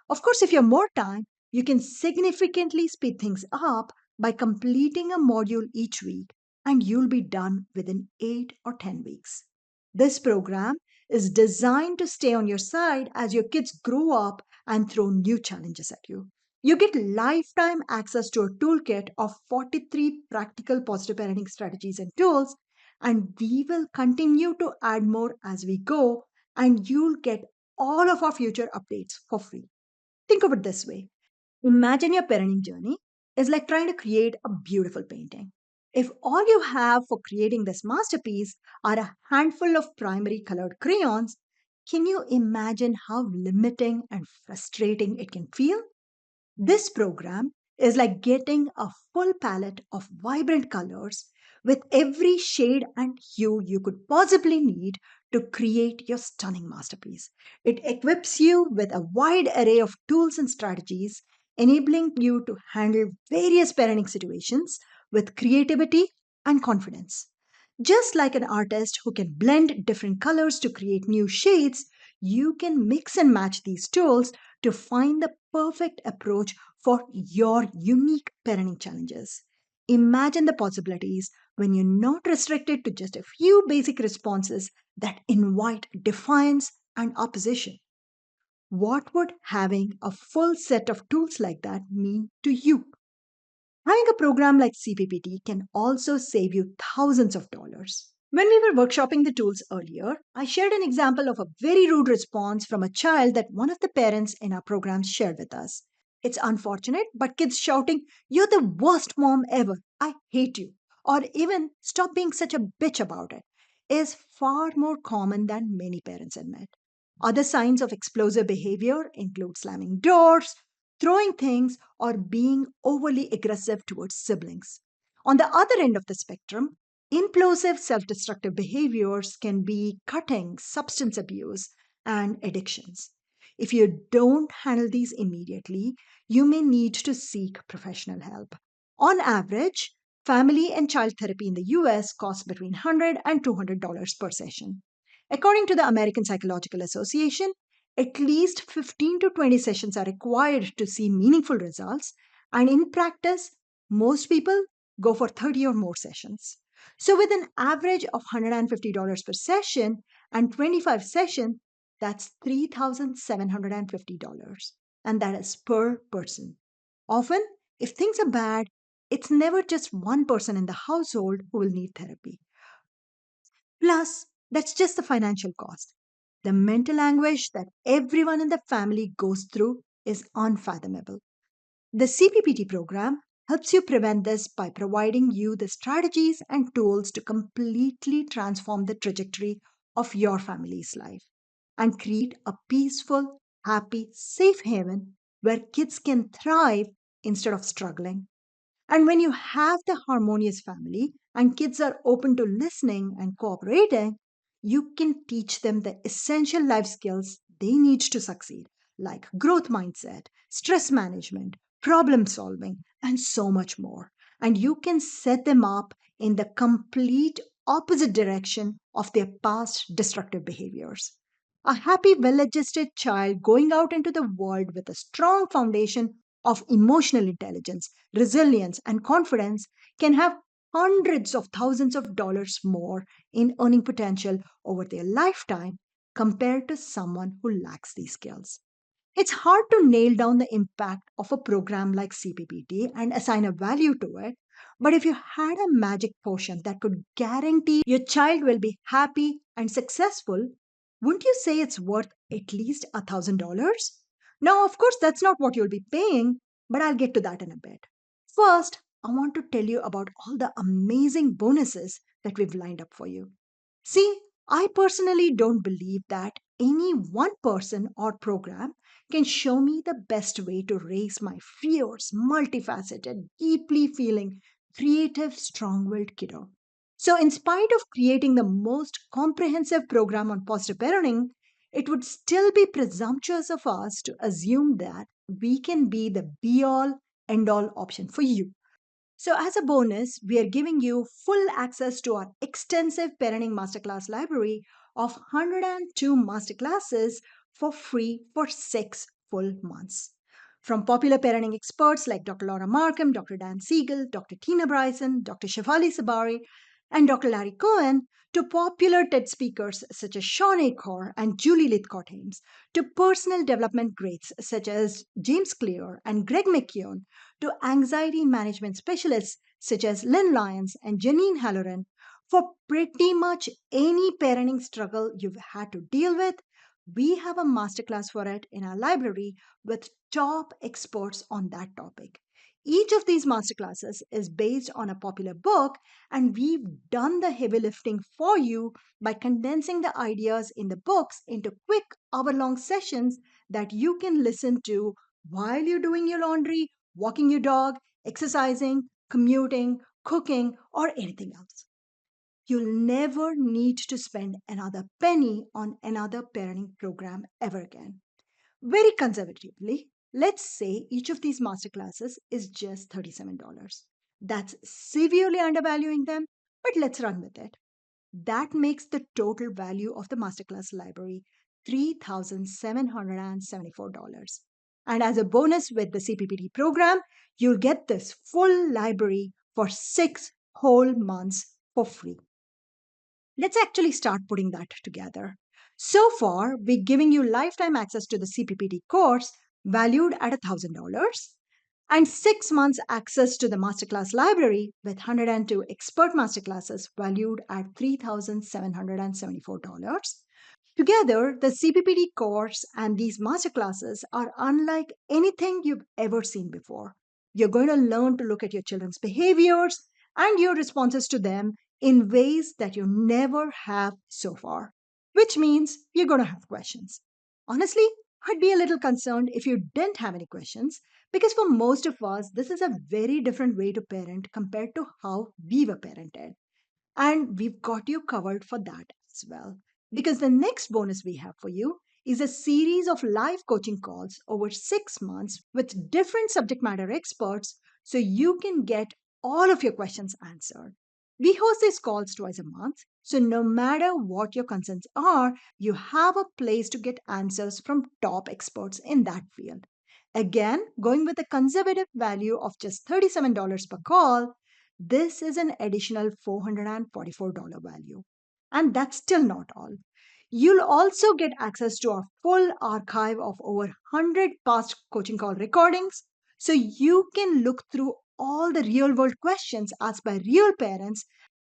Of course, if you have more time, you can significantly speed things up by completing a module each week, and you'll be done within 8 or 10 weeks. This program is designed to stay on your side as your kids grow up and throw new challenges at you. You get lifetime access to a toolkit of 43 practical positive parenting strategies and tools, and we will continue to add more as we go, and you'll get all of our future updates for free. Think of it this way, imagine your parenting journey is like trying to create a beautiful painting. If all you have for creating this masterpiece are a handful of primary colored crayons, can you imagine how limiting and frustrating it can feel? This program is like getting a full palette of vibrant colors with every shade and hue you could possibly need to create your stunning masterpiece. It equips you with a wide array of tools and strategies, enabling you to handle various parenting situations with creativity and confidence. Just like an artist who can blend different colors to create new shades, you can mix and match these tools to find the perfect approach for your unique parenting challenges. Imagine the possibilities when you're not restricted to just a few basic responses that invite defiance and opposition. What would having a full set of tools like that mean to you? Having a program like CPPT can also save you thousands of dollars. When we were workshopping the tools earlier, I shared an example of a very rude response from a child that one of the parents in our program shared with us. It's unfortunate, but kids shouting, "You're the worst mom ever, I hate you," or even "Stop being such a bitch about it," is far more common than many parents admit. Other signs of explosive behavior include slamming doors, throwing things, or being overly aggressive towards siblings. On the other end of the spectrum, implosive self destructive behaviors can be cutting, substance abuse, and addictions. If you don't handle these immediately, you may need to seek professional help. On average, family and child therapy in the US costs between $100 and $200 per session. According to the American Psychological Association, at least 15 to 20 sessions are required to see meaningful results, and in practice, most people go for 30 or more sessions. So, with an average of $150 per session and 25 sessions, that's $3,750. And that is per person. Often, if things are bad, it's never just one person in the household who will need therapy. Plus, that's just the financial cost. The mental anguish that everyone in the family goes through is unfathomable. The CPPT program helps you prevent this by providing you the strategies and tools to completely transform the trajectory of your family's life and create a peaceful, happy, safe haven where kids can thrive instead of struggling. And when you have the harmonious family and kids are open to listening and cooperating, you can teach them the essential life skills they need to succeed, like growth mindset, stress management, problem solving, and so much more. And you can set them up in the complete opposite direction of their past destructive behaviors. A happy, well adjusted child going out into the world with a strong foundation of emotional intelligence, resilience, and confidence can have hundreds of thousands of dollars more in earning potential over their lifetime compared to someone who lacks these skills. It's hard to nail down the impact of a program like CPPT and assign a value to it. But if you had a magic potion that could guarantee your child will be happy and successful, wouldn't you say it's worth at least $1,000? Now, of course, that's not what you'll be paying, but I'll get to that in a bit. First, I want to tell you about all the amazing bonuses that we've lined up for you. See, I personally don't believe that any one person or program can show me the best way to raise my fierce, multifaceted, deeply feeling, creative, strong willed kiddo. So, in spite of creating the most comprehensive program on positive parenting, it would still be presumptuous of us to assume that we can be the be all end all option for you. So, as a bonus, we are giving you full access to our extensive parenting masterclass library of 102 masterclasses for free for 6 full months. From popular parenting experts like Dr. Laura Markham, Dr. Dan Siegel, Dr. Tina Bryson, Dr. Shefali Sabari, and Dr. Larry Cohen, to popular TED speakers such as Sean Achor and Julie Lythcott-Ames, to personal development greats such as James Clear and Greg McKeown, to anxiety management specialists such as Lynn Lyons and Janine Halloran. For pretty much any parenting struggle you've had to deal with, we have a masterclass for it in our library with top experts on that topic. Each of these masterclasses is based on a popular book, and we've done the heavy lifting for you by condensing the ideas in the books into quick hour long sessions that you can listen to while you're doing your laundry, walking your dog, exercising, commuting, cooking, or anything else. You'll never need to spend another penny on another parenting program ever again. Very conservatively, let's say each of these masterclasses is just $37. That's severely undervaluing them, but let's run with it. That makes the total value of the masterclass library $3,774. And as a bonus with the CPPT program, you'll get this full library for 6 whole months for free. Let's actually start putting that together. So far, we're giving you lifetime access to the CPPT course valued at $1,000 and 6 months access to the masterclass library with 102 expert masterclasses valued at $3,774. Together, the CPPT course and these masterclasses are unlike anything you've ever seen before. You're going to learn to look at your children's behaviors and your responses to them in ways that you never have so far, which means you're going to have questions. Honestly, I'd be a little concerned if you didn't have any questions, because for most of us, this is a very different way to parent compared to how we were parented. And we've got you covered for that as well. Because the next bonus we have for you is a series of live coaching calls over 6 months with different subject matter experts so you can get all of your questions answered. We host these calls twice a month, so no matter what your concerns are, you have a place to get answers from top experts in that field. Again, going with a conservative value of just $37 per call, this is an additional $444 value. And that's still not all. You'll also get access to our full archive of over 100 past coaching call recordings so you can look through all the real world questions asked by real parents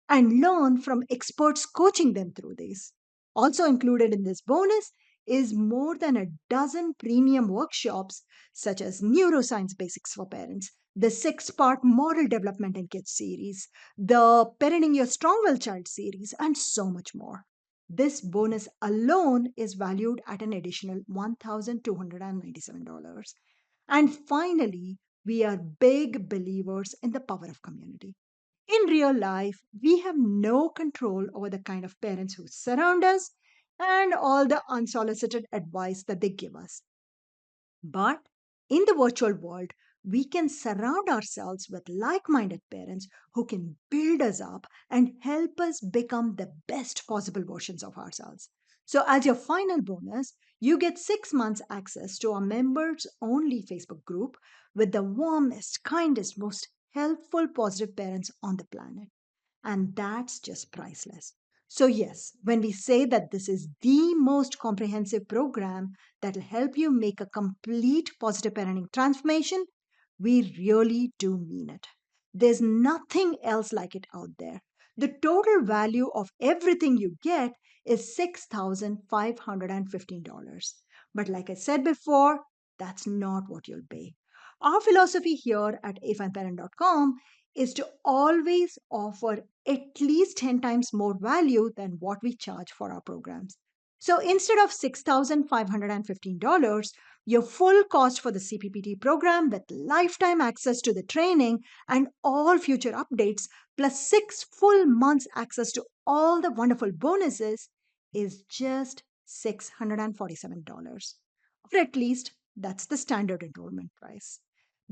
and learn from experts coaching them through these. Also included in this bonus is more than a dozen premium workshops such as Neuroscience Basics for Parents, the 6-part Model Development in Kids series, the Parenting Your Strong Will Child series, and so much more. This bonus alone is valued at an additional $1,297. And finally, we are big believers in the power of community. In real life, we have no control over the kind of parents who surround us and all the unsolicited advice that they give us. But in the virtual world, we can surround ourselves with like minded parents who can build us up and help us become the best possible versions of ourselves. So, as your final bonus, you get 6 months access to our members only Facebook group with the warmest, kindest, most helpful, positive parents on the planet. And that's just priceless. So, yes, when we say that this is the most comprehensive program that will help you make a complete positive parenting transformation, we really do mean it. There's nothing else like it out there. The total value of everything you get is $6,515. But like I said before, that's not what you'll pay. Our philosophy here at AFineParent.com is to always offer at least 10 times more value than what we charge for our programs. So instead of $6,515, your full cost for the CPPT program with lifetime access to the training and all future updates, plus 6 full months access to all the wonderful bonuses, is just $647. Or at least that's the standard enrollment price.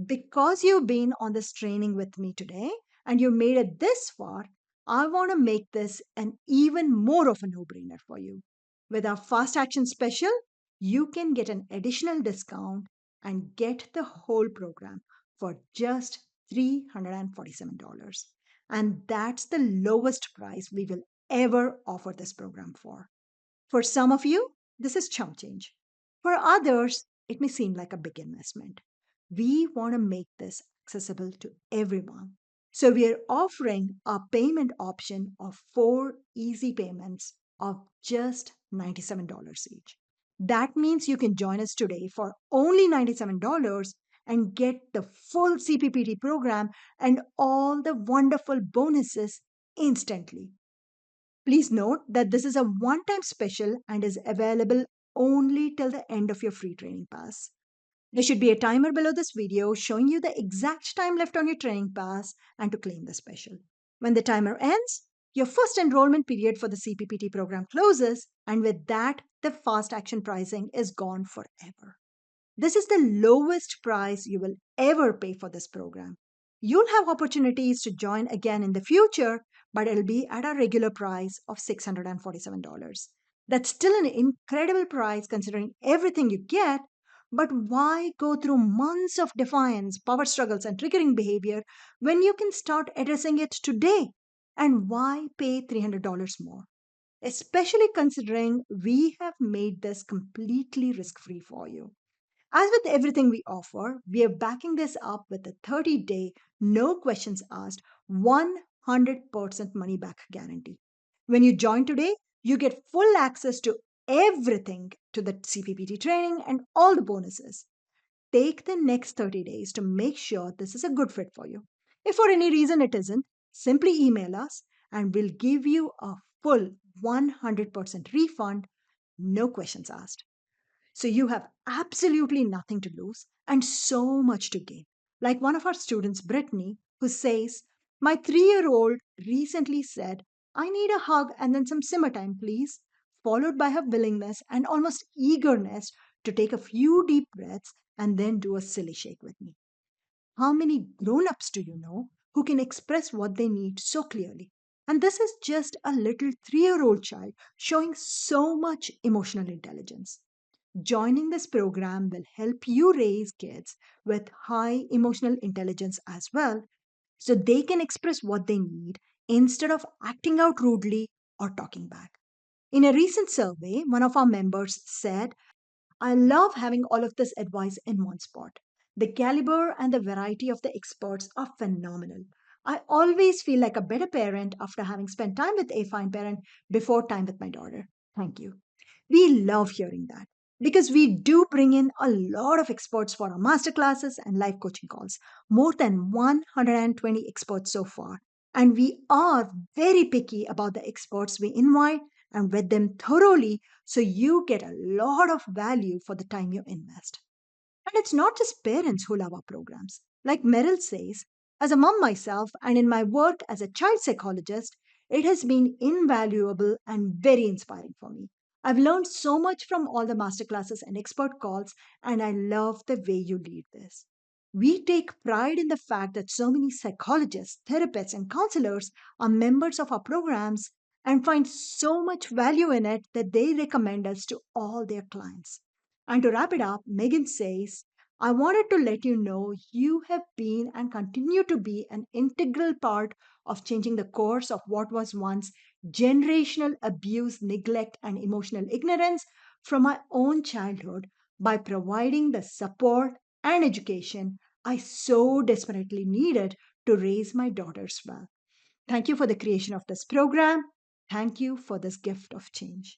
Because you've been on this training with me today and you made it this far, I want to make this an even more of a no brainer for you. With our fast action special, you can get an additional discount and get the whole program for just $347. And that's the lowest price we will ever offer this program for. For some of you, this is chump change. For others, it may seem like a big investment. We want to make this accessible to everyone. So we are offering a payment option of 4 easy payments of just $97 each. That means you can join us today for only $97 and get the full CPPT program and all the wonderful bonuses instantly. Please note that this is a one time special and is available only till the end of your free training pass. There should be a timer below this video showing you the exact time left on your training pass and to claim the special. When the timer ends, your first enrollment period for the CPPT program closes, and with that, the fast action pricing is gone forever. This is the lowest price you will ever pay for this program. You'll have opportunities to join again in the future, but it'll be at a regular price of $647. That's still an incredible price considering everything you get, but why go through months of defiance, power struggles, and triggering behavior when you can start addressing it today? And why pay $300 more? Especially considering we have made this completely risk free for you. As with everything we offer, we are backing this up with a 30-day, no questions asked, 100% money back guarantee. When you join today, you get full access to everything to the CPPT training and all the bonuses. Take the next 30 days to make sure this is a good fit for you. If for any reason it isn't, simply email us and we'll give you a full 100% refund, no questions asked. So you have absolutely nothing to lose and so much to gain. Like one of our students, Brittany, who says, my 3 year old recently said, I need a hug and then some simmer time, please, followed by her willingness and almost eagerness to take a few deep breaths and then do a silly shake with me. How many grown ups do you know who can express what they need so clearly? And this is just a little 3 year old child showing so much emotional intelligence. Joining this program will help you raise kids with high emotional intelligence as well, so they can express what they need instead of acting out rudely or talking back. In a recent survey, one of our members said, I love having all of this advice in one spot. The caliber and the variety of the experts are phenomenal. I always feel like a better parent after having spent time with a fine parent before time with my daughter. Thank you. We love hearing that because we do bring in a lot of experts for our masterclasses and live coaching calls, more than 120 experts so far. And we are very picky about the experts we invite and vet them thoroughly so you get a lot of value for the time you invest. And it's not just parents who love our programs. Like Merrill says, as a mom myself and in my work as a child psychologist, it has been invaluable and very inspiring for me. I've learned so much from all the masterclasses and expert calls, and I love the way you lead this. We take pride in the fact that so many psychologists, therapists, and counselors are members of our programs and find so much value in it that they recommend us to all their clients. And to wrap it up, Megan says, I wanted to let you know you have been and continue to be an integral part of changing the course of what was once generational abuse, neglect, and emotional ignorance from my own childhood by providing the support and education I so desperately needed to raise my daughters well. Thank you for the creation of this program. Thank you for this gift of change.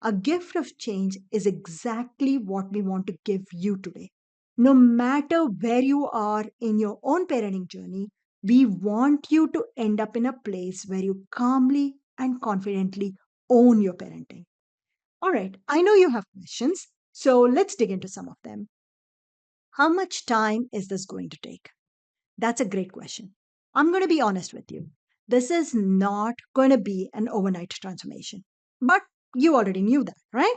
A gift of change is exactly what we want to give you today. No matter where you are in your own parenting journey, we want you to end up in a place where you calmly and confidently own your parenting. All right, I know you have questions, so let's dig into some of them. How much time is this going to take? That's a great question. I'm going to be honest with you. This is not going to be an overnight transformation. But you already knew that, right?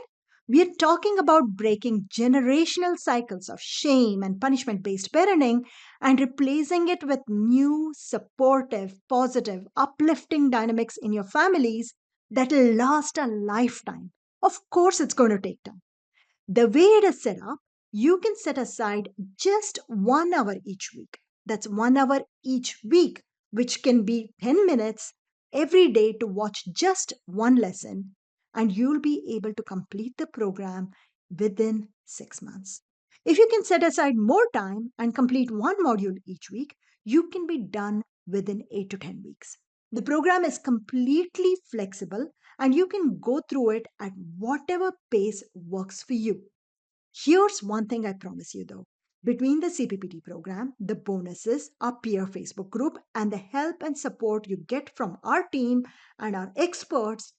We are talking about breaking generational cycles of shame and punishment based parenting and replacing it with new, supportive, positive, uplifting dynamics in your families that will last a lifetime. Of course, it's going to take time. The way it is set up, you can set aside just 1 hour each week. That's 1 hour each week, which can be 10 minutes every day to watch just one lesson, and you'll be able to complete the program within 6 months. If you can set aside more time and complete one module each week, you can be done within 8 to 10 weeks. The program is completely flexible and you can go through it at whatever pace works for you. Here's one thing I promise you though. Between the CPPT program, the bonuses, our peer Facebook group, and the help and support you get from our team and our experts,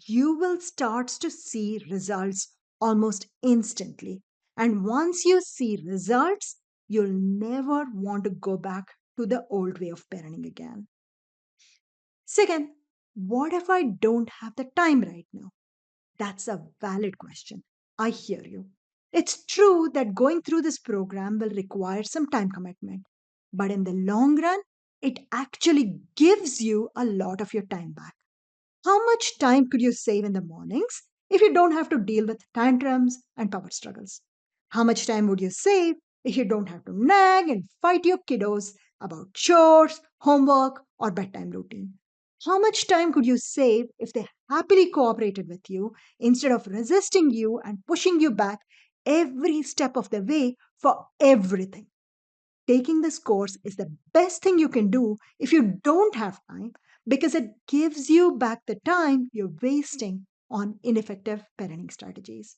you will start to see results almost instantly. And once you see results, you'll never want to go back to the old way of parenting again. Second, what if I don't have the time right now? That's a valid question. I hear you. It's true that going through this program will require some time commitment, but in the long run, it actually gives you a lot of your time back. How much time could you save in the mornings if you don't have to deal with tantrums and power struggles? How much time would you save if you don't have to nag and fight your kiddos about chores, homework, or bedtime routine? How much time could you save if they happily cooperated with you instead of resisting you and pushing you back every step of the way for everything? Taking this course is the best thing you can do if you don't have time because it gives you back the time you're wasting on ineffective parenting strategies.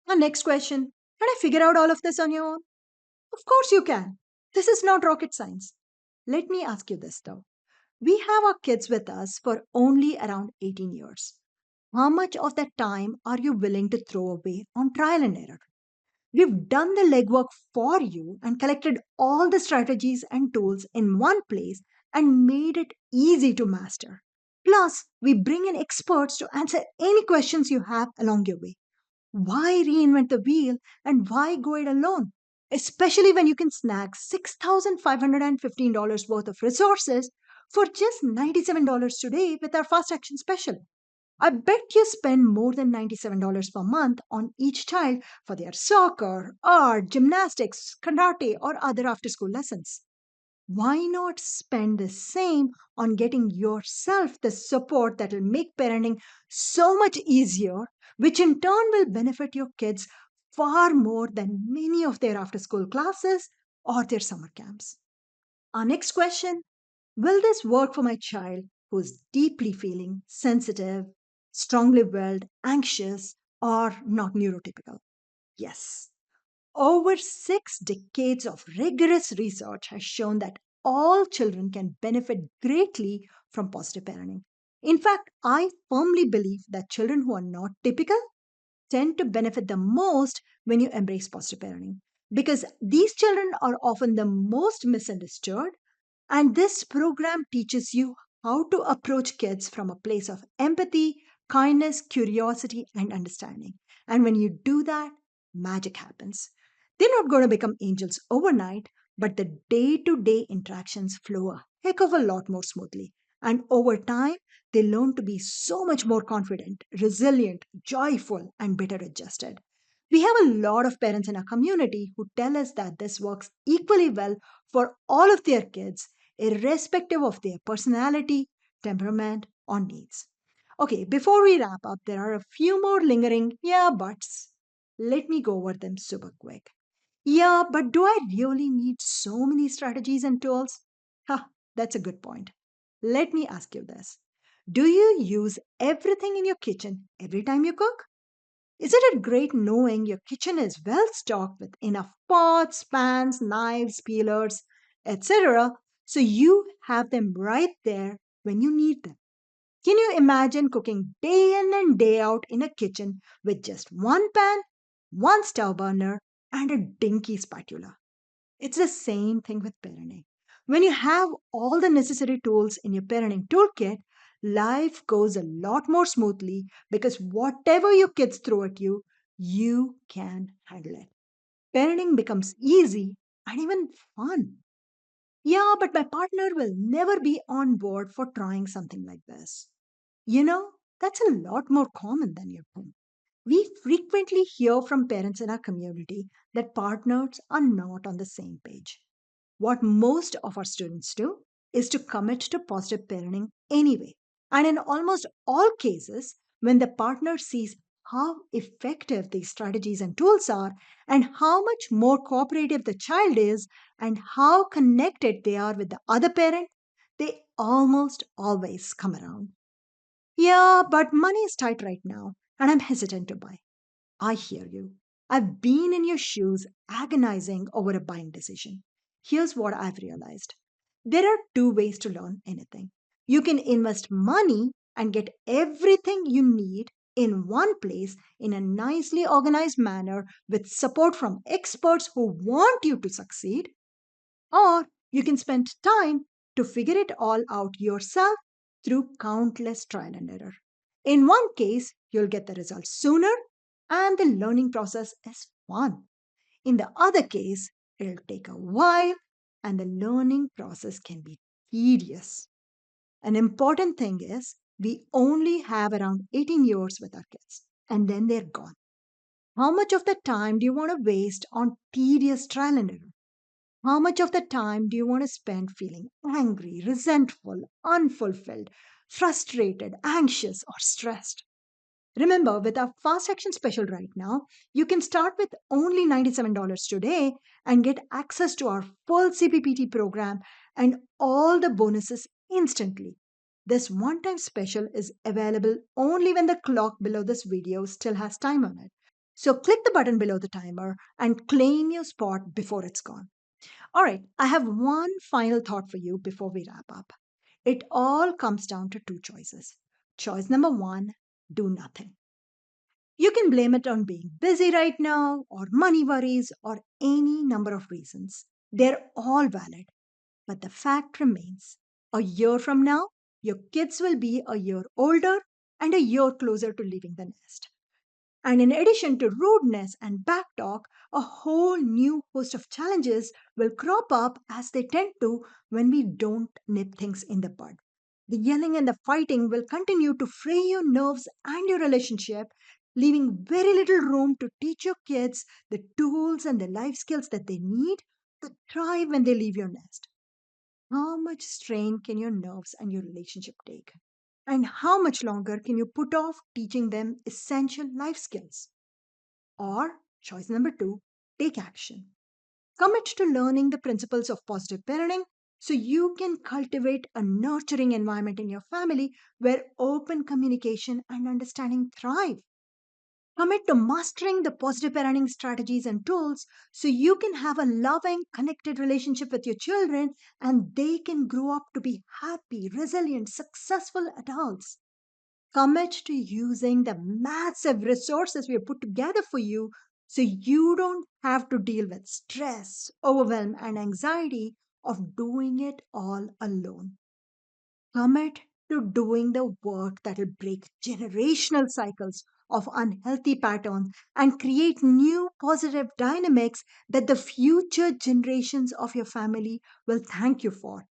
Our next question, can I figure out all of this on your own? Of course you can. This is not rocket science. Let me ask you this though. We have our kids with us for only around 18 years. How much of that time are you willing to throw away on trial and error? We've done the legwork for you and collected all the strategies and tools in one place and made it easy to master. Plus, we bring in experts to answer any questions you have along your way. Why reinvent the wheel and why go it alone? Especially when you can snag $6,515 worth of resources for just $97 today with our fast action special. I bet you spend more than $97 per month on each child for their soccer, art, gymnastics, karate, or other after school lessons. Why not spend the same on getting yourself the support that will make parenting so much easier, which in turn will benefit your kids far more than many of their after school classes or their summer camps? Our next question: will this work for my child who's deeply feeling, sensitive, strongly willed, anxious, or not neurotypical? Yes. Over 6 decades of rigorous research has shown that all children can benefit greatly from positive parenting. In fact, I firmly believe that children who are not typical tend to benefit the most when you embrace positive parenting, because these children are often the most misunderstood, and this program teaches you how to approach kids from a place of empathy, kindness, curiosity, and understanding. And when you do that, magic happens. They're not going to become angels overnight, but the day to day interactions flow a heck of a lot more smoothly. And over time, they learn to be so much more confident, resilient, joyful, and better adjusted. We have a lot of parents in our community who tell us that this works equally well for all of their kids, irrespective of their personality, temperament, or needs. Okay, before we wrap up, there are a few more lingering yeah buts. Let me go over them super quick. Yeah, but do I really need so many strategies and tools? Ha, that's a good point. Let me ask you this: do you use everything in your kitchen every time you cook? Isn't it great knowing your kitchen is well stocked with enough pots, pans, knives, peelers, etc., so you have them right there when you need them? Can you imagine cooking day in and day out in a kitchen with just one pan, one stove burner, and a dinky spatula? It's the same thing with parenting. When you have all the necessary tools in your parenting toolkit, life goes a lot more smoothly because whatever your kids throw at you, you can handle it. Parenting becomes easy and even fun. Yeah, but my partner will never be on board for trying something like this. You know, that's a lot more common than you think. We frequently hear from parents in our community that partners are not on the same page. What most of our students do is to commit to positive parenting anyway. And in almost all cases, when the partner sees how effective these strategies and tools are, and how much more cooperative the child is, and how connected they are with the other parent, they almost always come around. Yeah, but money is tight right now, and I'm hesitant to buy. I hear you. I've been in your shoes agonizing over a buying decision. Here's what I've realized: there are two ways to learn anything. You can invest money and get everything you need in one place in a nicely organized manner with support from experts who want you to succeed, or you can spend time to figure it all out yourself through countless trial and error. In one case, you'll get the results sooner and the learning process is fun. In the other case, it'll take a while and the learning process can be tedious. An important thing is we only have around 18 years with our kids and then they're gone. How much of the time do you want to waste on tedious trial and error? How much of the time do you want to spend feeling angry, resentful, unfulfilled, frustrated, anxious, or stressed? Remember, with our fast action special right now, you can start with only $97 today and get access to our full CPPT program and all the bonuses instantly. This one time special is available only when the clock below this video still has time on it. So click the button below the timer and claim your spot before it's gone. All right, I have one final thought for you before we wrap up. It all comes down to two choices. Choice number one: do nothing. You can blame it on being busy right now, or money worries, or any number of reasons. They're all valid. But the fact remains: a year from now, your kids will be a year older and a year closer to leaving the nest. And in addition to rudeness and backtalk, a whole new host of challenges will crop up as they tend to when we don't nip things in the bud. The yelling and the fighting will continue to fray your nerves and your relationship, leaving very little room to teach your kids the tools and the life skills that they need to thrive when they leave your nest. How much strain can your nerves and your relationship take? And how much longer can you put off teaching them essential life skills? Or, choice number two, take action. Commit to learning the principles of positive parenting so you can cultivate a nurturing environment in your family where open communication and understanding thrive. Commit to mastering the positive parenting strategies and tools so you can have a loving, connected relationship with your children and they can grow up to be happy, resilient, successful adults. Commit to using the massive resources we have put together for you so you don't have to deal with stress, overwhelm, and anxiety of doing it all alone. Commit to doing the work that will break generational cycles of unhealthy patterns and create new positive dynamics that the future generations of your family will thank you for.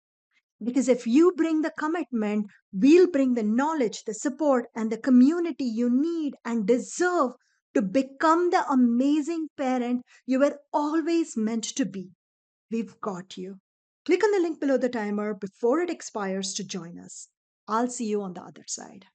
Because if you bring the commitment, we'll bring the knowledge, the support, and the community you need and deserve to become the amazing parent you were always meant to be. We've got you. Click on the link below the timer before it expires to join us. I'll see you on the other side.